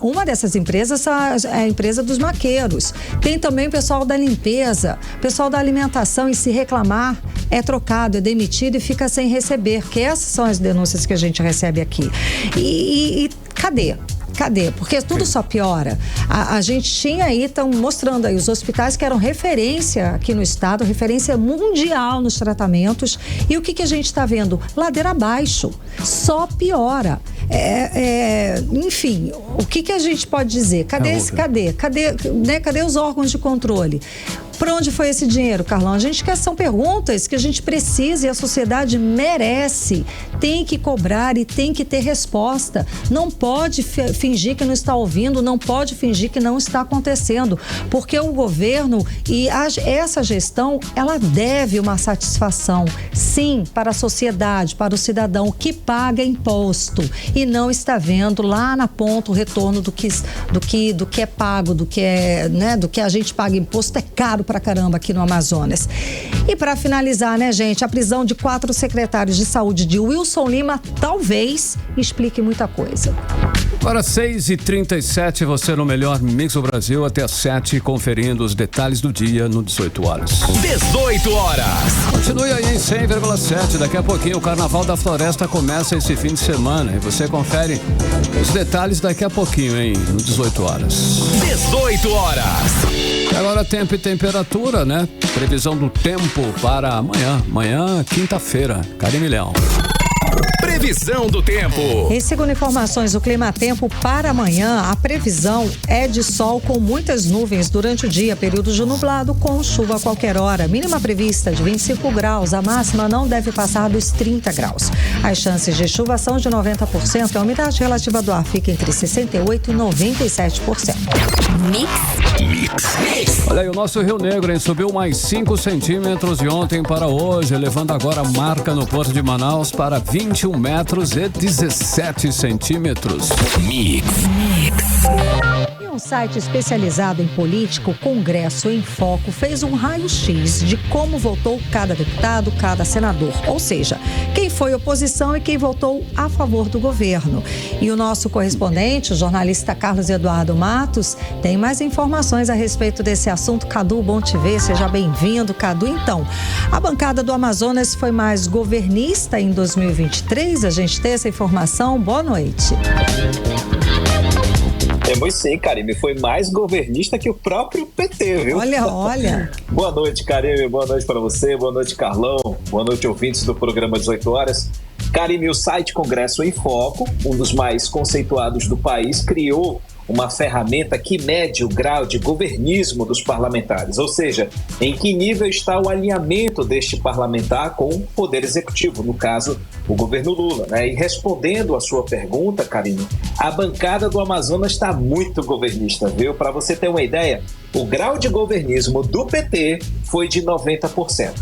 Uma dessas empresas é a empresa dos maqueiros. Tem também o pessoal da limpeza, pessoal da alimentação, e se reclamar é trocado, é demitido e fica sem receber, que essas são as denúncias que a gente recebe aqui. E cadê? Cadê? Porque tudo só piora. A gente tinha aí, estão mostrando aí os hospitais que eram referência aqui no estado, referência mundial nos tratamentos. E o que a gente está vendo? Ladeira abaixo. Só piora. Enfim, o que a gente pode dizer? Cadê os órgãos de controle? Para onde foi esse dinheiro, Carlão? São perguntas que a gente precisa e a sociedade merece. Tem que cobrar e tem que ter resposta. Não pode fingir que não está ouvindo, não pode fingir que não está acontecendo. Porque o governo e essa gestão, ela deve uma satisfação, sim, para a sociedade, para o cidadão que paga imposto e não está vendo lá na ponta o retorno do que é pago, do que a gente paga imposto. É caro pra caramba aqui no Amazonas. E para finalizar, né, gente, a prisão de 4 secretários de saúde de Wilson Lima talvez explique muita coisa. Para 6h37, você no melhor Mix do Brasil até às 7, conferindo os detalhes do dia no 18 horas. 18 horas. Continue aí em 100,7. Daqui a pouquinho o Carnaval da Floresta começa esse fim de semana e você confere os detalhes daqui a pouquinho, hein, no 18 horas. 18 horas. Agora tempo e temperatura, né? Previsão do tempo para amanhã, quinta-feira. Karime Leão. Previsão do tempo. E segundo informações do Climatempo, para amanhã, a previsão é de sol com muitas nuvens durante o dia, período de nublado com chuva a qualquer hora. Mínima prevista de 25 graus, a máxima não deve passar dos 30 graus. As chances de chuva são de 90%, a umidade relativa do ar fica entre 68% e 97%. Mix. Olha aí, o nosso Rio Negro, hein, subiu mais 5 centímetros de ontem para hoje, levando agora a marca no Porto de Manaus para 21 metros e 17 centímetros. Mix. E um site especializado em política, o Congresso em Foco, fez um raio-x de como votou cada deputado, cada senador. Ou seja, quem foi oposição e quem votou a favor do governo. E o nosso correspondente, o jornalista Carlos Eduardo Matos, tem mais informações a respeito desse assunto. Cadu, bom te ver, seja bem-vindo, Cadu. Então, a bancada do Amazonas foi mais governista em 2023? A gente tem essa informação. Boa noite. Temos sim, Karime. Foi mais governista que o próprio PT, viu? Olha. Boa noite, Karime. Boa noite para você. Boa noite, Carlão. Boa noite, ouvintes do programa 18 horas. Karime, o site Congresso em Foco, um dos mais conceituados do país, criou uma ferramenta que mede o grau de governismo dos parlamentares, ou seja, em que nível está o alinhamento deste parlamentar com o poder executivo, no caso, o governo Lula, né? E respondendo a sua pergunta, Karine, a bancada do Amazonas está muito governista, viu? Para você ter uma ideia, o grau de governismo do PT foi de 90%.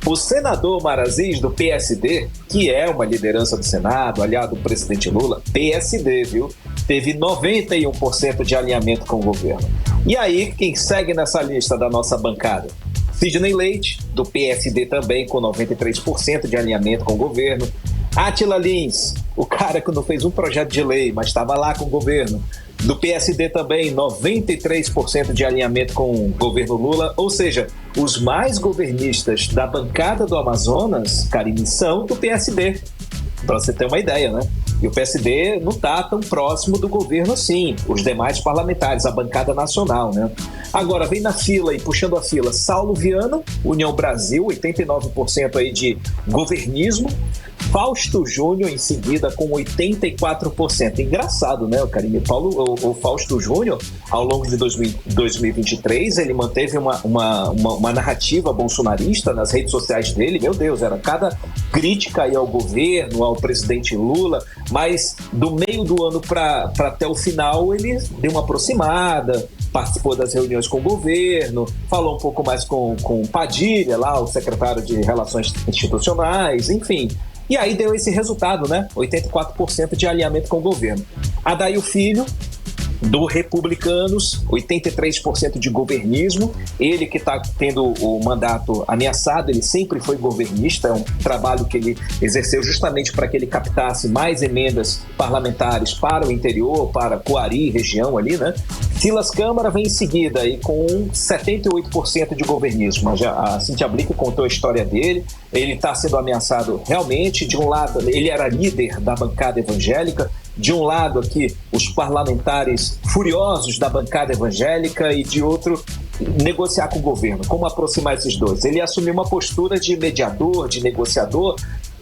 O senador Marazis, do PSD, que é uma liderança do Senado, aliado do presidente Lula, PSD, viu? Teve 91% de alinhamento com o governo. E aí, quem segue nessa lista da nossa bancada? Sidney Leite, do PSD também, com 93% de alinhamento com o governo. Átila Lins, o cara que não fez um projeto de lei, mas estava lá com o governo. Do PSD também, 93% de alinhamento com o governo Lula. Ou seja, os mais governistas da bancada do Amazonas, Karine, são do PSD. Para você ter uma ideia, né? E o PSD não está tão próximo do governo assim, os demais parlamentares, a bancada nacional, né? Agora, vem na fila e puxando a fila, Saulo Viana, União Brasil, 89% aí de governismo. Fausto Júnior em seguida com 84%. Engraçado, né, Karine? O Fausto Júnior, ao longo de 2023, ele manteve uma narrativa bolsonarista nas redes sociais dele. Meu Deus, era cada crítica aí ao governo, ao presidente Lula, mas do meio do ano para até o final ele deu uma aproximada, participou das reuniões com o governo, falou um pouco mais com Padilha, lá, o secretário de Relações Institucionais, enfim. E aí deu esse resultado, né? 84% de alinhamento com o governo. Adair Filho, do Republicanos, 83% de governismo. Ele que está tendo o mandato ameaçado, ele sempre foi governista, é um trabalho que ele exerceu justamente para que ele captasse mais emendas parlamentares para o interior, para Coari, região ali, né? Silas Câmara vem em seguida aí com 78% de governismo. A Cíntia Blick contou a história dele. Ele está sendo ameaçado realmente. De um lado, ele era líder da bancada evangélica. De um lado aqui, os parlamentares furiosos da bancada evangélica e de outro, negociar com o governo. Como aproximar esses dois? Ele assumiu uma postura de mediador, de negociador.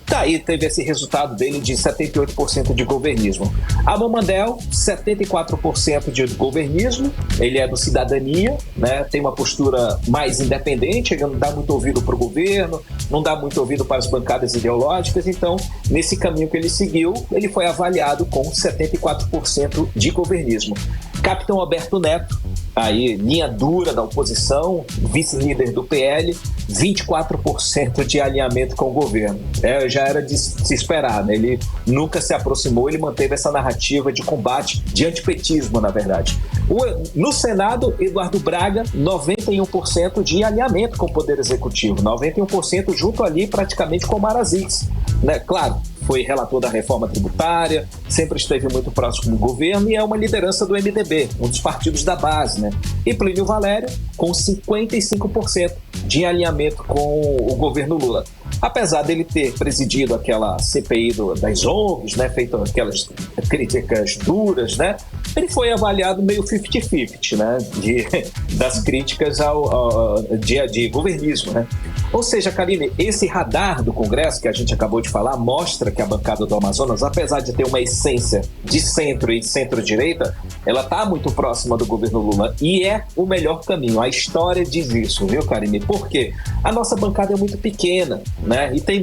Daí teve esse resultado dele de 78% de governismo. Amon Mandel, 74% de governismo. Ele é do Cidadania, né? Tem uma postura mais independente, ele não dá muito ouvido para o governo, não dá muito ouvido para as bancadas ideológicas. Então, nesse caminho que ele seguiu, ele foi avaliado com 74% de governismo. Capitão Alberto Neto, aí linha dura da oposição, vice-líder do PL, 24% de alinhamento com o governo. Já era de se esperar, né? Ele nunca se aproximou, ele manteve essa narrativa de combate, de antipetismo, na verdade. No Senado, Eduardo Braga, 91% de alinhamento com o Poder Executivo, 91% junto ali praticamente com o Maraziz, né? Claro, foi relator da reforma tributária, sempre esteve muito próximo do governo e é uma liderança do MDB, um dos partidos da base, né? E Plínio Valério, com 55% de alinhamento com o governo Lula. Apesar dele ter presidido aquela CPI das ONGs, né, feito aquelas críticas duras, né, ele foi avaliado meio 50-50, né, das críticas de governismo, né. Ou seja, Karine, esse radar do Congresso que a gente acabou de falar mostra que a bancada do Amazonas, apesar de ter uma essência de centro e de centro-direita, ela está muito próxima do governo Lula e é o melhor caminho. A história diz isso, viu, Karine? Porque a nossa bancada é muito pequena, né? E tem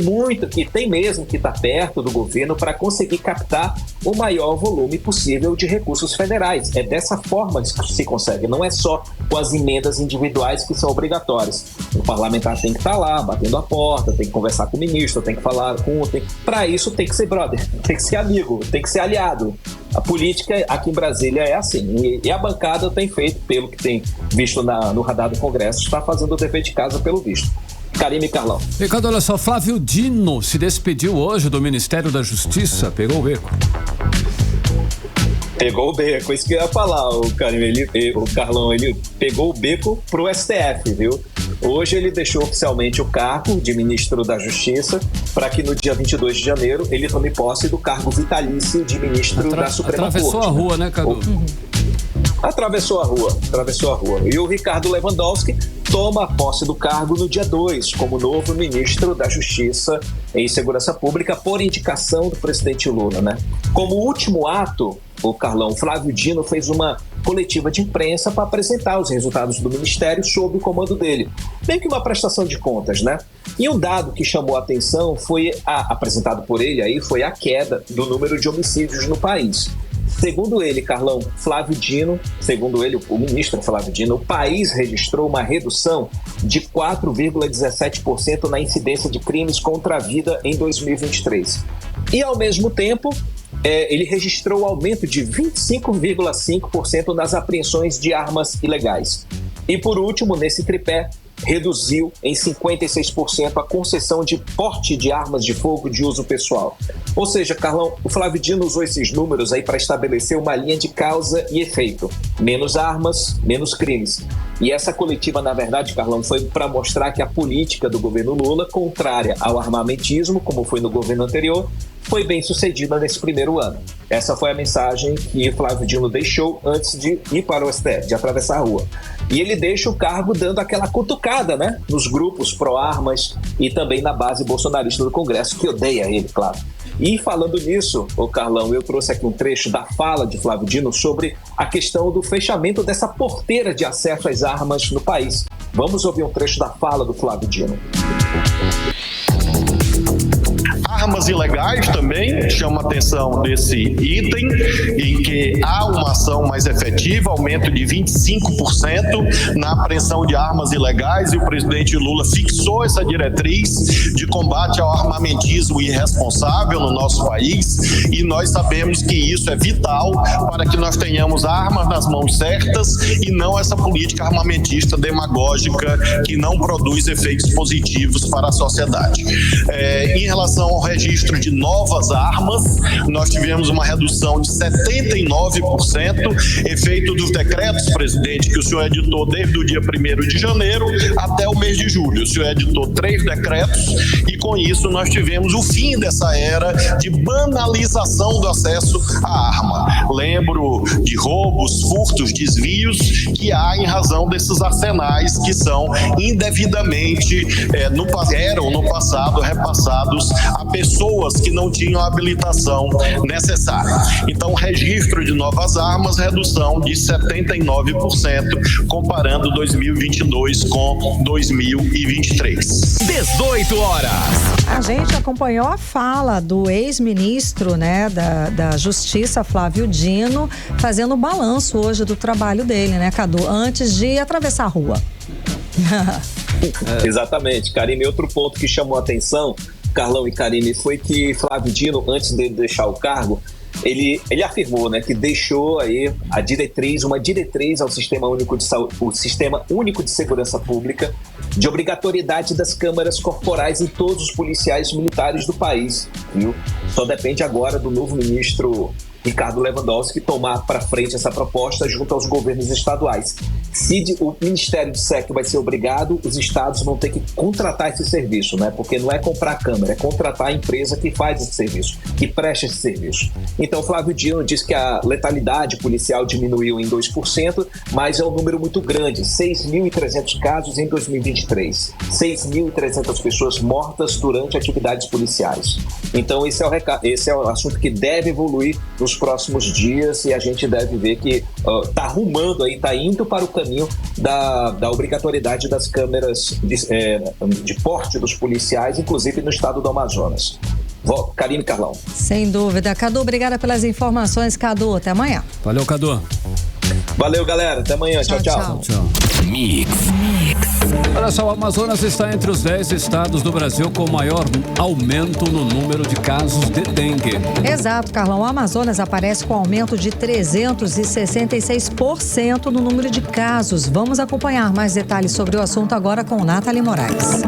mesmo que estar perto do governo para conseguir captar o maior volume possível de recursos federais. É dessa forma que se consegue, não é só com as emendas individuais que são obrigatórias. O parlamentar tem que estar lá, batendo a porta, tem que conversar com o ministro, tem que falar com... Para isso tem que ser brother, tem que ser amigo, tem que ser aliado. A política aqui em Brasília é assim. E a bancada tem feito, pelo que tem visto no radar do Congresso, está fazendo o dever de casa pelo visto. Karine e Carlão. Ricardo, olha só, Flávio Dino se despediu hoje do Ministério da Justiça, pegou o beco. Pegou o beco, isso que eu ia falar, o Carlão, ele pegou o beco pro STF, viu? Hoje ele deixou oficialmente o cargo de ministro da Justiça para que no dia 22 de janeiro ele tome posse do cargo vitalício de ministro da Suprema Corte. Atravessou a rua, né, Cadu? Atravessou a rua. E o Ricardo Lewandowski toma posse do cargo no dia 2, como novo ministro da Justiça e Segurança Pública, por indicação do presidente Lula, né? Como último ato, o Carlão, Flávio Dino fez uma coletiva de imprensa para apresentar os resultados do Ministério sob o comando dele. Meio que uma prestação de contas, né? E um dado que chamou a atenção foi, apresentado por ele aí, foi a queda do número de homicídios no país. Segundo ele, Carlão, Flávio Dino, segundo ele, o ministro Flávio Dino, o país registrou uma redução de 4,17% na incidência de crimes contra a vida em 2023. E, ao mesmo tempo, ele registrou um aumento de 25,5% nas apreensões de armas ilegais. E, por último, nesse tripé, reduziu em 56% a concessão de porte de armas de fogo de uso pessoal. Ou seja, Carlão, o Flávio Dino usou esses números aí para estabelecer uma linha de causa e efeito. Menos armas, menos crimes. E essa coletiva, na verdade, Carlão, foi para mostrar que a política do governo Lula, contrária ao armamentismo, como foi no governo anterior, foi bem sucedida nesse primeiro ano. Essa foi a mensagem que Flávio Dino deixou antes de ir para o STF, de atravessar a rua. E ele deixa o cargo dando aquela cutucada, né, nos grupos pró-armas e também na base bolsonarista do Congresso, que odeia ele, claro. E falando nisso, Carlão, eu trouxe aqui um trecho da fala de Flávio Dino sobre a questão do fechamento dessa porteira de acesso às armas no país. Vamos ouvir um trecho da fala do Flávio Dino. Armas ilegais também chama a atenção desse item, em que há uma ação mais efetiva, aumento de 25% na apreensão de armas ilegais, e o presidente Lula fixou essa diretriz de combate ao armamentismo irresponsável no nosso país, e nós sabemos que isso é vital para que nós tenhamos armas nas mãos certas e não essa política armamentista demagógica que não produz efeitos positivos para a sociedade. Em relação ao registro de novas armas, nós tivemos uma redução de 79%, efeito dos decretos, presidente, que o senhor editou desde o dia 1º de janeiro até o mês de julho. O senhor editou 3 decretos e, com isso, nós tivemos o fim dessa era de banalização do acesso à arma. Lembro de roubos, furtos, desvios que há em razão desses arsenais que são indevidamente, eram no passado repassados a pessoas que não tinham a habilitação necessária. Então, registro de novas armas, redução de 79%, comparando 2022 com 2023. 18 horas. A gente acompanhou a fala do ex-ministro, né, da Justiça, Flávio Dino, fazendo o balanço hoje do trabalho dele, né, Cadu, antes de atravessar a rua. Exatamente, Karine. Outro ponto que chamou a atenção, Carlão e Karine, foi que Flávio Dino, antes de deixar o cargo, ele afirmou, né, que deixou aí uma diretriz ao Sistema Único de Saúde, o Sistema Único de Segurança Pública, de obrigatoriedade das câmaras corporais em todos os policiais militares do país, viu? Só depende agora do novo ministro Ricardo Lewandowski tomar para frente essa proposta junto aos governos estaduais. Se o Ministério disser que vai ser obrigado, os estados vão ter que contratar esse serviço, né? Porque não é comprar a câmera, é contratar a empresa que faz esse serviço, que presta esse serviço. Então, Flávio Dino diz que a letalidade policial diminuiu em 2%, mas é um número muito grande, 6.300 casos em 2023. 6.300 pessoas mortas durante atividades policiais. Então, esse é o assunto que deve evoluir nos próximos dias, e a gente deve ver que está arrumando aí, está indo para o caminho da obrigatoriedade das câmeras de porte dos policiais, inclusive no estado do Amazonas. Karine, Carlão. Sem dúvida. Cadu, obrigada pelas informações, Cadu. Até amanhã. Valeu, Cadu. Valeu, galera. Até amanhã. Tchau. Mix. Olha só, o Amazonas está entre os 10 estados do Brasil com maior aumento no número de casos de dengue. Exato, Carlão. O Amazonas aparece com aumento de 366% no número de casos. Vamos acompanhar mais detalhes sobre o assunto agora com Nathalie Moraes.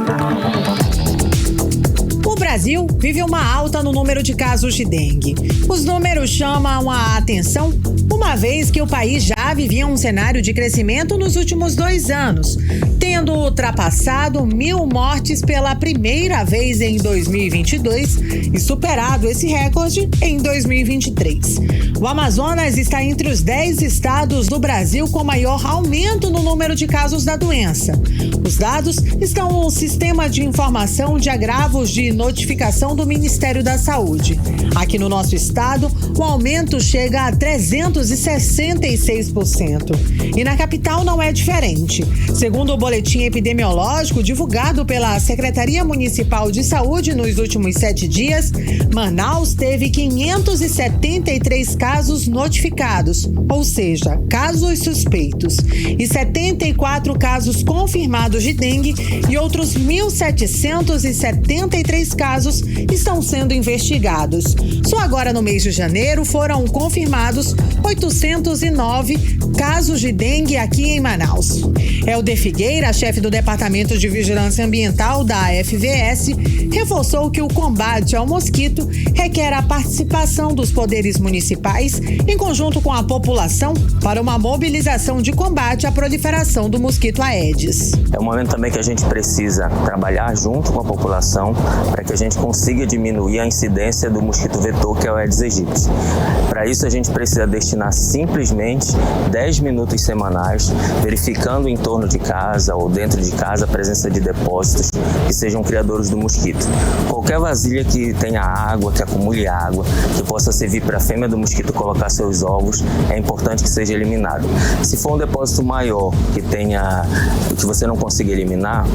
O Brasil vive uma alta no número de casos de dengue. Os números chamam a atenção, uma vez que o país já vivia um cenário de crescimento nos últimos 2 anos, tendo ultrapassado 1.000 mortes pela primeira vez em 2022 e superado esse recorde em 2023. O Amazonas está entre os 10 estados do Brasil com maior aumento no número de casos da doença. Os dados estão no Sistema de Informação de Agravos de Notificação do Ministério da Saúde. Aqui no nosso estado, o aumento chega a 366%. E na capital não é diferente. Segundo o boletim epidemiológico divulgado pela Secretaria Municipal de Saúde nos últimos 7 dias, Manaus teve 573 casos notificados, ou seja, casos suspeitos, e 74 casos confirmados de dengue e outros 1.773 casos estão sendo investigados. Só agora no mês de janeiro foram confirmados 409 casos de dengue aqui em Manaus. Helder Figueira, chefe do Departamento de Vigilância Ambiental da FVS, reforçou que o combate ao mosquito requer a participação dos poderes municipais em conjunto com a população para uma mobilização de combate à proliferação do mosquito Aedes. É um momento também que a gente precisa trabalhar junto com a população para que a gente consiga diminuir a incidência do mosquito vetor, que é o Aedes aegypti. Para isso, a gente precisa destinar simplesmente 10 minutos semanais, verificando em torno de casa ou dentro de casa a presença de depósitos que sejam criadores do mosquito. Qualquer vasilha que tenha água, que acumule água, que possa servir para a fêmea do mosquito colocar seus ovos, é importante que seja eliminado. Se for um depósito maior que você não consiga eliminar,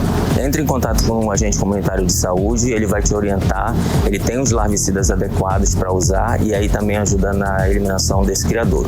entre em contato com um agente comunitário de saúde, ele vai te orientar, ele tem os larvicidas adequados para usar e aí também ajuda na eliminação desse criador.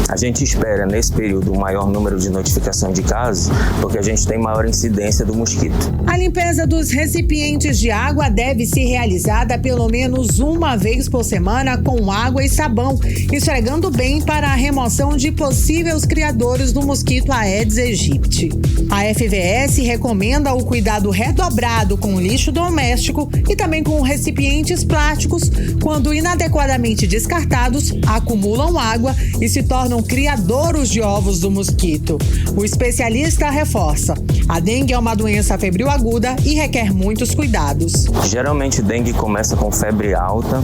A gente espera, nesse período, um maior número de notificações de casos, porque a gente tem maior incidência do mosquito. A limpeza dos recipientes de água deve ser realizada pelo menos uma vez por semana com água e sabão, esfregando bem para a remoção de possíveis criadores do mosquito Aedes aegypti. A FVS recomenda o cuidado redobrado com o lixo doméstico e também com recipientes plásticos, quando inadequadamente descartados, acumulam água e se tornam criadouros de ovos do mosquito. O especialista reforça: a dengue é uma doença febril aguda e requer muitos cuidados. Geralmente, dengue começa com febre alta,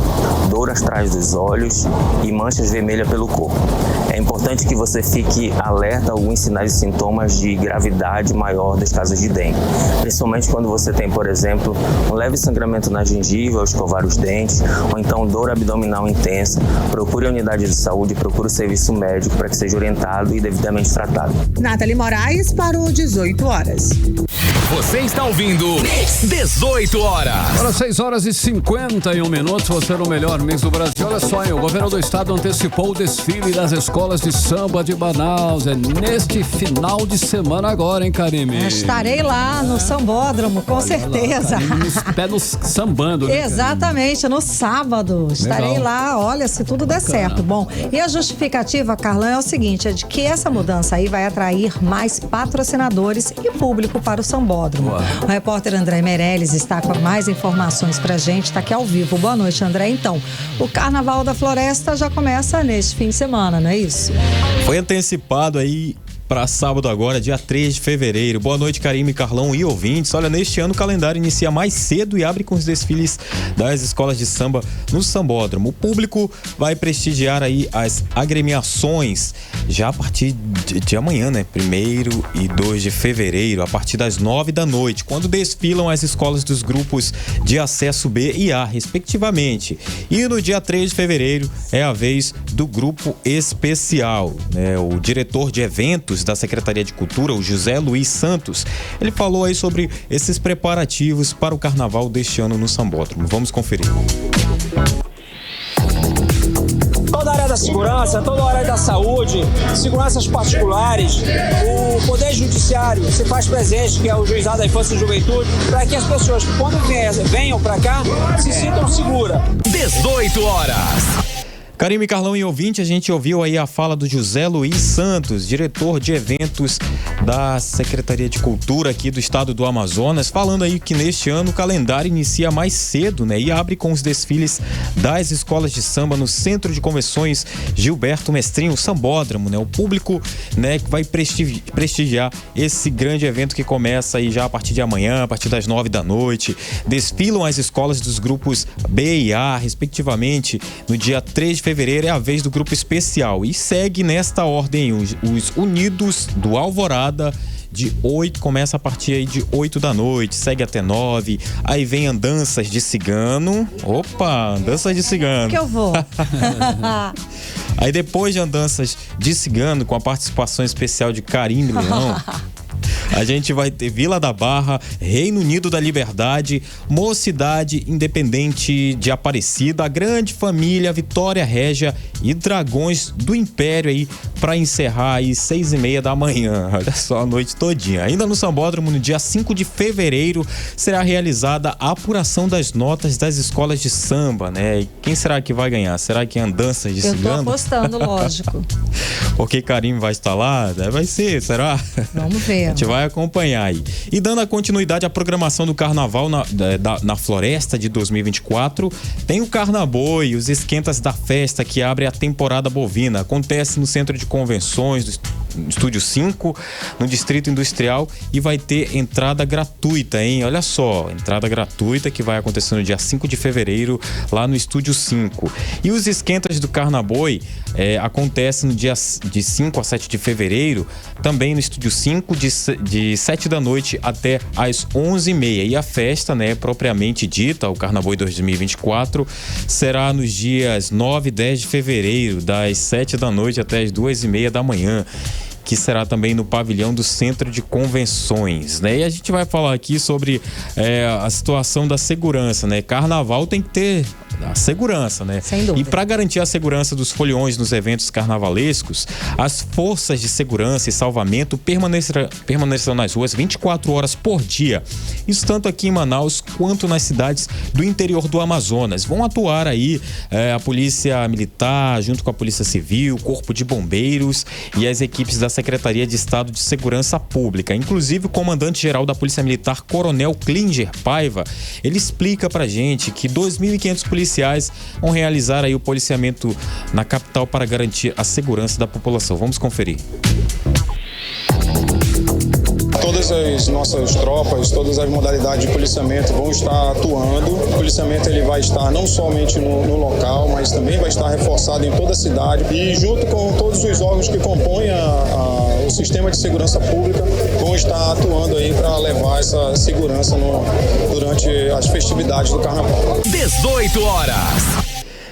dor atrás dos olhos e manchas vermelhas pelo corpo. É importante que você fique alerta a alguns sinais e sintomas de gravidade maior dos casos de dengue, principalmente quando você tem, por exemplo, um leve sangramento na gengiva ao escovar os dentes, ou então dor abdominal intensa. Procure a unidade de saúde, procure o serviço médico para que seja orientado e devidamente tratado. Nathalie Moraes para o 18 horas. Você está ouvindo 18 horas. Agora 6 horas e 51 minutos, você no melhor mix do Brasil. Olha só, o governo do estado antecipou o desfile das escolas de samba de Manaus. É neste final de semana agora, hein, Karime? Estarei lá no Sambódromo, com certeza. Pé nos sambando, né? Exatamente, no sábado. Estarei lá, olha, se tudo der certo. Bom, e a justificativa, Carlão, é o seguinte, é de que essa mudança aí vai atrair mais patrocinadores e público para o Sambódromo. O repórter André Meirelles está com mais informações pra gente, tá aqui ao vivo. Boa noite, André. Então, o Carnaval da Floresta já começa neste fim de semana, não é isso? Foi antecipado aí para sábado agora, dia 3 de fevereiro. Boa noite, Karime, Carlão e ouvintes. Olha, neste ano o calendário inicia mais cedo e abre com os desfiles das escolas de samba no Sambódromo. O público vai prestigiar aí as agremiações já a partir de amanhã, né? 1º e 2 de fevereiro, a partir das 9 da noite, quando desfilam as escolas dos grupos de acesso B e A, respectivamente. E no dia 3 de fevereiro é a vez do grupo especial, né? O diretor de eventos da Secretaria de Cultura, o José Luiz Santos, ele falou aí sobre esses preparativos para o carnaval deste ano no Sambódromo. Vamos conferir. Toda a área da segurança, toda a área da saúde, seguranças particulares, o Poder Judiciário se faz presente, que é o Juizado da Infância e Juventude, para que as pessoas, quando venham para cá, se sintam seguras. 18 horas. Karime, Carlão e ouvinte, a gente ouviu aí a fala do José Luiz Santos, diretor de eventos da Secretaria de Cultura aqui do estado do Amazonas, falando aí que neste ano o calendário inicia mais cedo, né? E abre com os desfiles das escolas de samba no Centro de Convenções Gilberto Mestrinho, Sambódromo, né? O público, né, que vai prestigiar esse grande evento que começa aí já a partir de amanhã, a partir das 9 da noite. Desfilam as escolas dos grupos B e A, respectivamente, no dia 3 de fevereiro é a vez do grupo especial e segue nesta ordem os Unidos do Alvorada de 8, começa a partir aí de 8 da noite, segue até 9, aí vem Andanças de Cigano, Andanças de Cigano. Que eu vou. Aí depois de Andanças de Cigano, com a participação especial de Karime Leão, A gente vai ter Vila da Barra, Reino Unido da Liberdade, Mocidade Independente de Aparecida, a Grande Família, Vitória Régia e Dragões do Império aí para encerrar aí 6h30 da manhã. Olha só, a noite todinha. Ainda no Sambódromo, no dia 5 de fevereiro, será realizada a apuração das notas das escolas de samba, né? E quem será que vai ganhar? Será que é Andanças de Cigano? Eu tô apostando, lógico. Porque Carim vai estar lá? Vai ser, será? Vamos ver. A gente vai acompanhar aí. E dando a continuidade à programação do Carnaval na Floresta de 2024, tem o Carnaboi, os esquentas da festa que abre a temporada bovina. Acontece no Centro de Convenções do Estúdio 5, no Distrito Industrial, e vai ter entrada gratuita, hein? Olha só, entrada gratuita que vai acontecer no dia 5 de fevereiro, lá no Estúdio 5. E os esquentas do Carnaboi acontecem no dia de 5 a 7 de fevereiro, também no Estúdio 5, de 7 da noite até às 11h30. E a festa, né, propriamente dita, o Carnaboi 2024, será nos dias 9 e 10 de fevereiro, das 7 da noite até as 2h30 da manhã, que será também no pavilhão do Centro de Convenções, né? E a gente vai falar aqui sobre a situação da segurança, né? Carnaval tem que ter a segurança, né? Sem dúvida. E para garantir a segurança dos foliões nos eventos carnavalescos, as forças de segurança e salvamento permanecerão nas ruas 24 horas por dia. Isso tanto aqui em Manaus quanto nas cidades do interior do Amazonas. Vão atuar aí a Polícia Militar, junto com a Polícia Civil, Corpo de Bombeiros e as equipes da Secretaria de Estado de Segurança Pública. Inclusive, o comandante-geral da Polícia Militar, Coronel Klinger Paiva, ele explica pra gente que 2.500 policiais vão realizar aí o policiamento na capital para garantir a segurança da população. Vamos conferir. Todas as nossas tropas, todas as modalidades de policiamento vão estar atuando. O policiamento ele vai estar não somente no local, mas também vai estar reforçado em toda a cidade e junto com todos os órgãos que compõem o sistema de segurança pública vão estar atuando aí para levar essa segurança durante as festividades do Carnaval. 18 horas.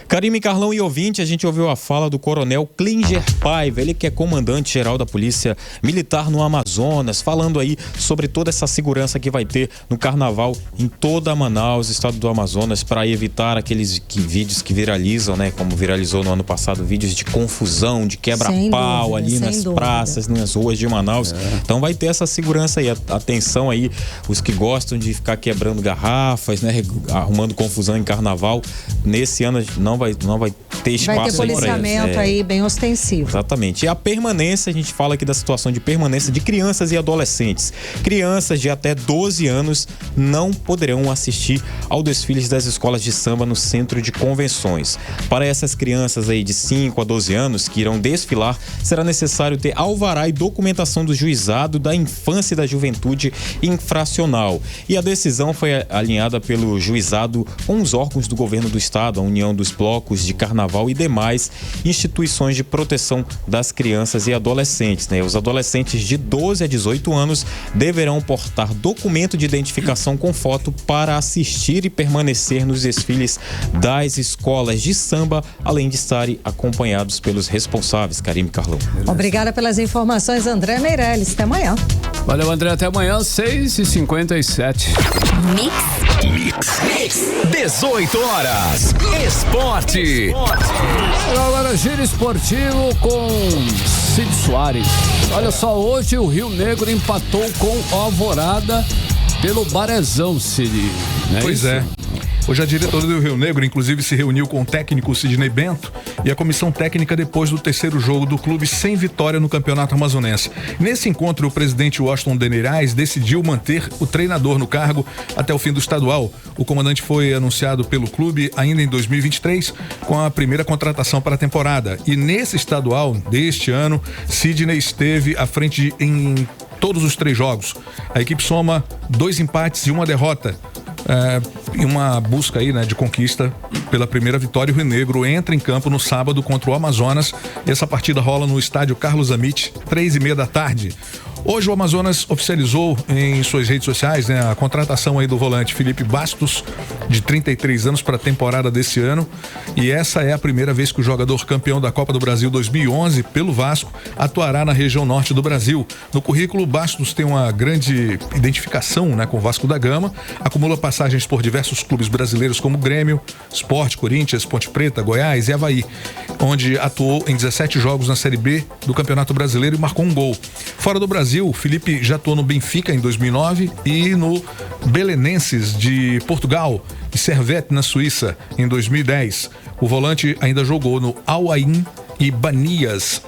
Karime, Carlão e ouvinte, a gente ouviu a fala do Coronel Klinger Paiva, ele que é comandante-geral da Polícia Militar no Amazonas, falando aí sobre toda essa segurança que vai ter no Carnaval em toda Manaus, estado do Amazonas, para evitar aqueles vídeos que viralizam, né? Como viralizou no ano passado, vídeos de confusão, de quebra-pau ali nas praças, nas ruas de Manaus. Então vai ter essa segurança aí, atenção aí, os que gostam de ficar quebrando garrafas, né? Arrumando confusão em Carnaval. Nesse ano não vai ter espaço. Vai ter policiamento aí bem ostensivo. Exatamente. E a permanência, a gente fala aqui da situação de permanência de crianças e adolescentes. Crianças de até 12 anos não poderão assistir ao desfile das escolas de samba no Centro de Convenções. Para essas crianças aí de 5 a 12 anos que irão desfilar, será necessário ter alvará e documentação do Juizado da Infância e da Juventude Infracional. E a decisão foi alinhada pelo Juizado com os órgãos do Governo do Estado, a União dos Blocos de Carnaval e demais instituições de proteção das crianças e adolescentes, né? Os adolescentes de 12 a 18 anos deverão portar documento de identificação com foto para assistir e permanecer nos desfiles das escolas de samba, além de estarem acompanhados pelos responsáveis. Karime, Carlão. Obrigada pelas informações, André Meirelles. Até amanhã. Valeu, André. Até amanhã, 6h57. Mix. 18 horas. Esporte. Agora, giro esportivo com Cid Soares. Olha só, hoje o Rio Negro empatou com Alvorada pelo Barezão, Cid. Pois é. Hoje a diretora do Rio Negro, inclusive, se reuniu com o técnico Sidney Bento e a comissão técnica depois do terceiro jogo do clube sem vitória no Campeonato Amazonense. Nesse encontro, o presidente Washington Deneirais decidiu manter o treinador no cargo até o fim do estadual. O comandante foi anunciado pelo clube ainda em 2023 com a primeira contratação para a temporada. E nesse estadual deste ano, Sidney esteve à frente em todos os 3 jogos. A equipe soma 2 empates e 1 derrota. Em uma busca aí, né, de conquista pela primeira vitória, o Rio Negro entra em campo no sábado contra o Amazonas. Essa partida rola no estádio Carlos Amit, 3h30 da tarde. Hoje o Amazonas oficializou em suas redes sociais, né, a contratação aí do volante Felipe Bastos, de 33 anos, para a temporada desse ano. E essa é a primeira vez que o jogador campeão da Copa do Brasil 2011 pelo Vasco atuará na região norte do Brasil. No currículo, Bastos tem uma grande identificação, né, com o Vasco da Gama, acumula passagens por diversos clubes brasileiros como Grêmio, Sport, Corinthians, Ponte Preta, Goiás e Avaí, onde atuou em 17 jogos na Série B do Campeonato Brasileiro e marcou um gol. Fora do Brasil, o Felipe já atuou no Benfica em 2009 e no Belenenses de Portugal e Servette na Suíça em 2010. O volante ainda jogou no Al Ain e Banias,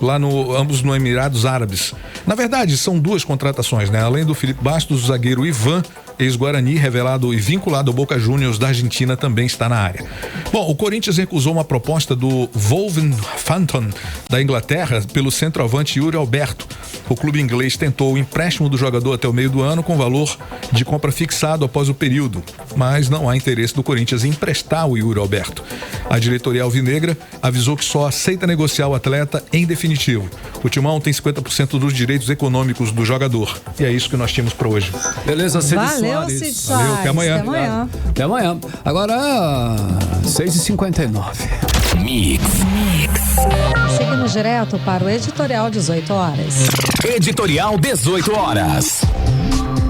ambos no Emirados Árabes. Na verdade, são duas contratações, né? Além do Felipe Bastos, o zagueiro Ivan, ex-Guarani, revelado e vinculado ao Boca Juniors da Argentina, também está na área. Bom, o Corinthians recusou uma proposta do Wolverhampton da Inglaterra pelo centroavante Yuri Alberto. O clube inglês tentou o empréstimo do jogador até o meio do ano com valor de compra fixado após o período, mas não há interesse do Corinthians em emprestar o Yuri Alberto. A diretoria alvinegra avisou que só aceita negociar o atleta em definitivo. O Timão tem 50% dos direitos econômicos do jogador. E é isso que nós tínhamos para hoje. Beleza, Cid Soares. Valeu, Cid Soares. Valeu, até amanhã. Até amanhã. Até amanhã. Agora, 6h59. Mix. Seguimos direto para o editorial 18 horas. Editorial 18 horas.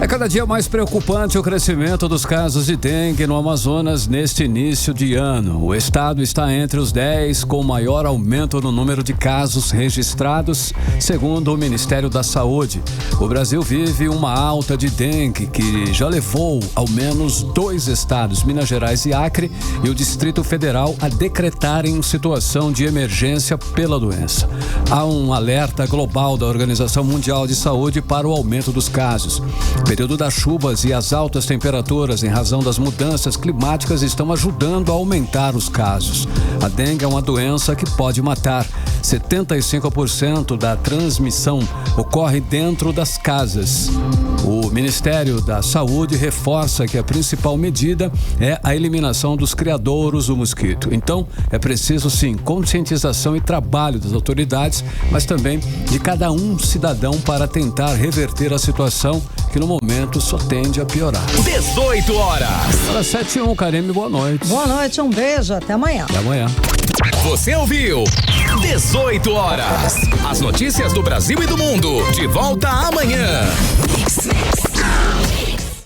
É cada dia mais preocupante o crescimento dos casos de dengue no Amazonas neste início de ano. O estado está entre os 10 com maior aumento no número de casos registrados, segundo o Ministério da Saúde. O Brasil vive uma alta de dengue que já levou ao menos 2 estados, Minas Gerais e Acre, e o Distrito Federal a decretarem situação de emergência pela doença. Há um alerta global da Organização Mundial de Saúde para o aumento dos casos. O período das chuvas e as altas temperaturas em razão das mudanças climáticas estão ajudando a aumentar os casos. A dengue é uma doença que pode matar. 75% da transmissão ocorre dentro das casas. O Ministério da Saúde reforça que a principal medida é a eliminação dos criadouros do mosquito. Então, é preciso sim conscientização e trabalho das autoridades, mas também de cada cidadão para tentar reverter a situação que no momento só tende a piorar. 18 horas. Para 7h01, Karime, boa noite. Boa noite, um beijo, até amanhã. Até amanhã. Você ouviu 18 horas. As notícias do Brasil e do mundo. De volta amanhã. Mix.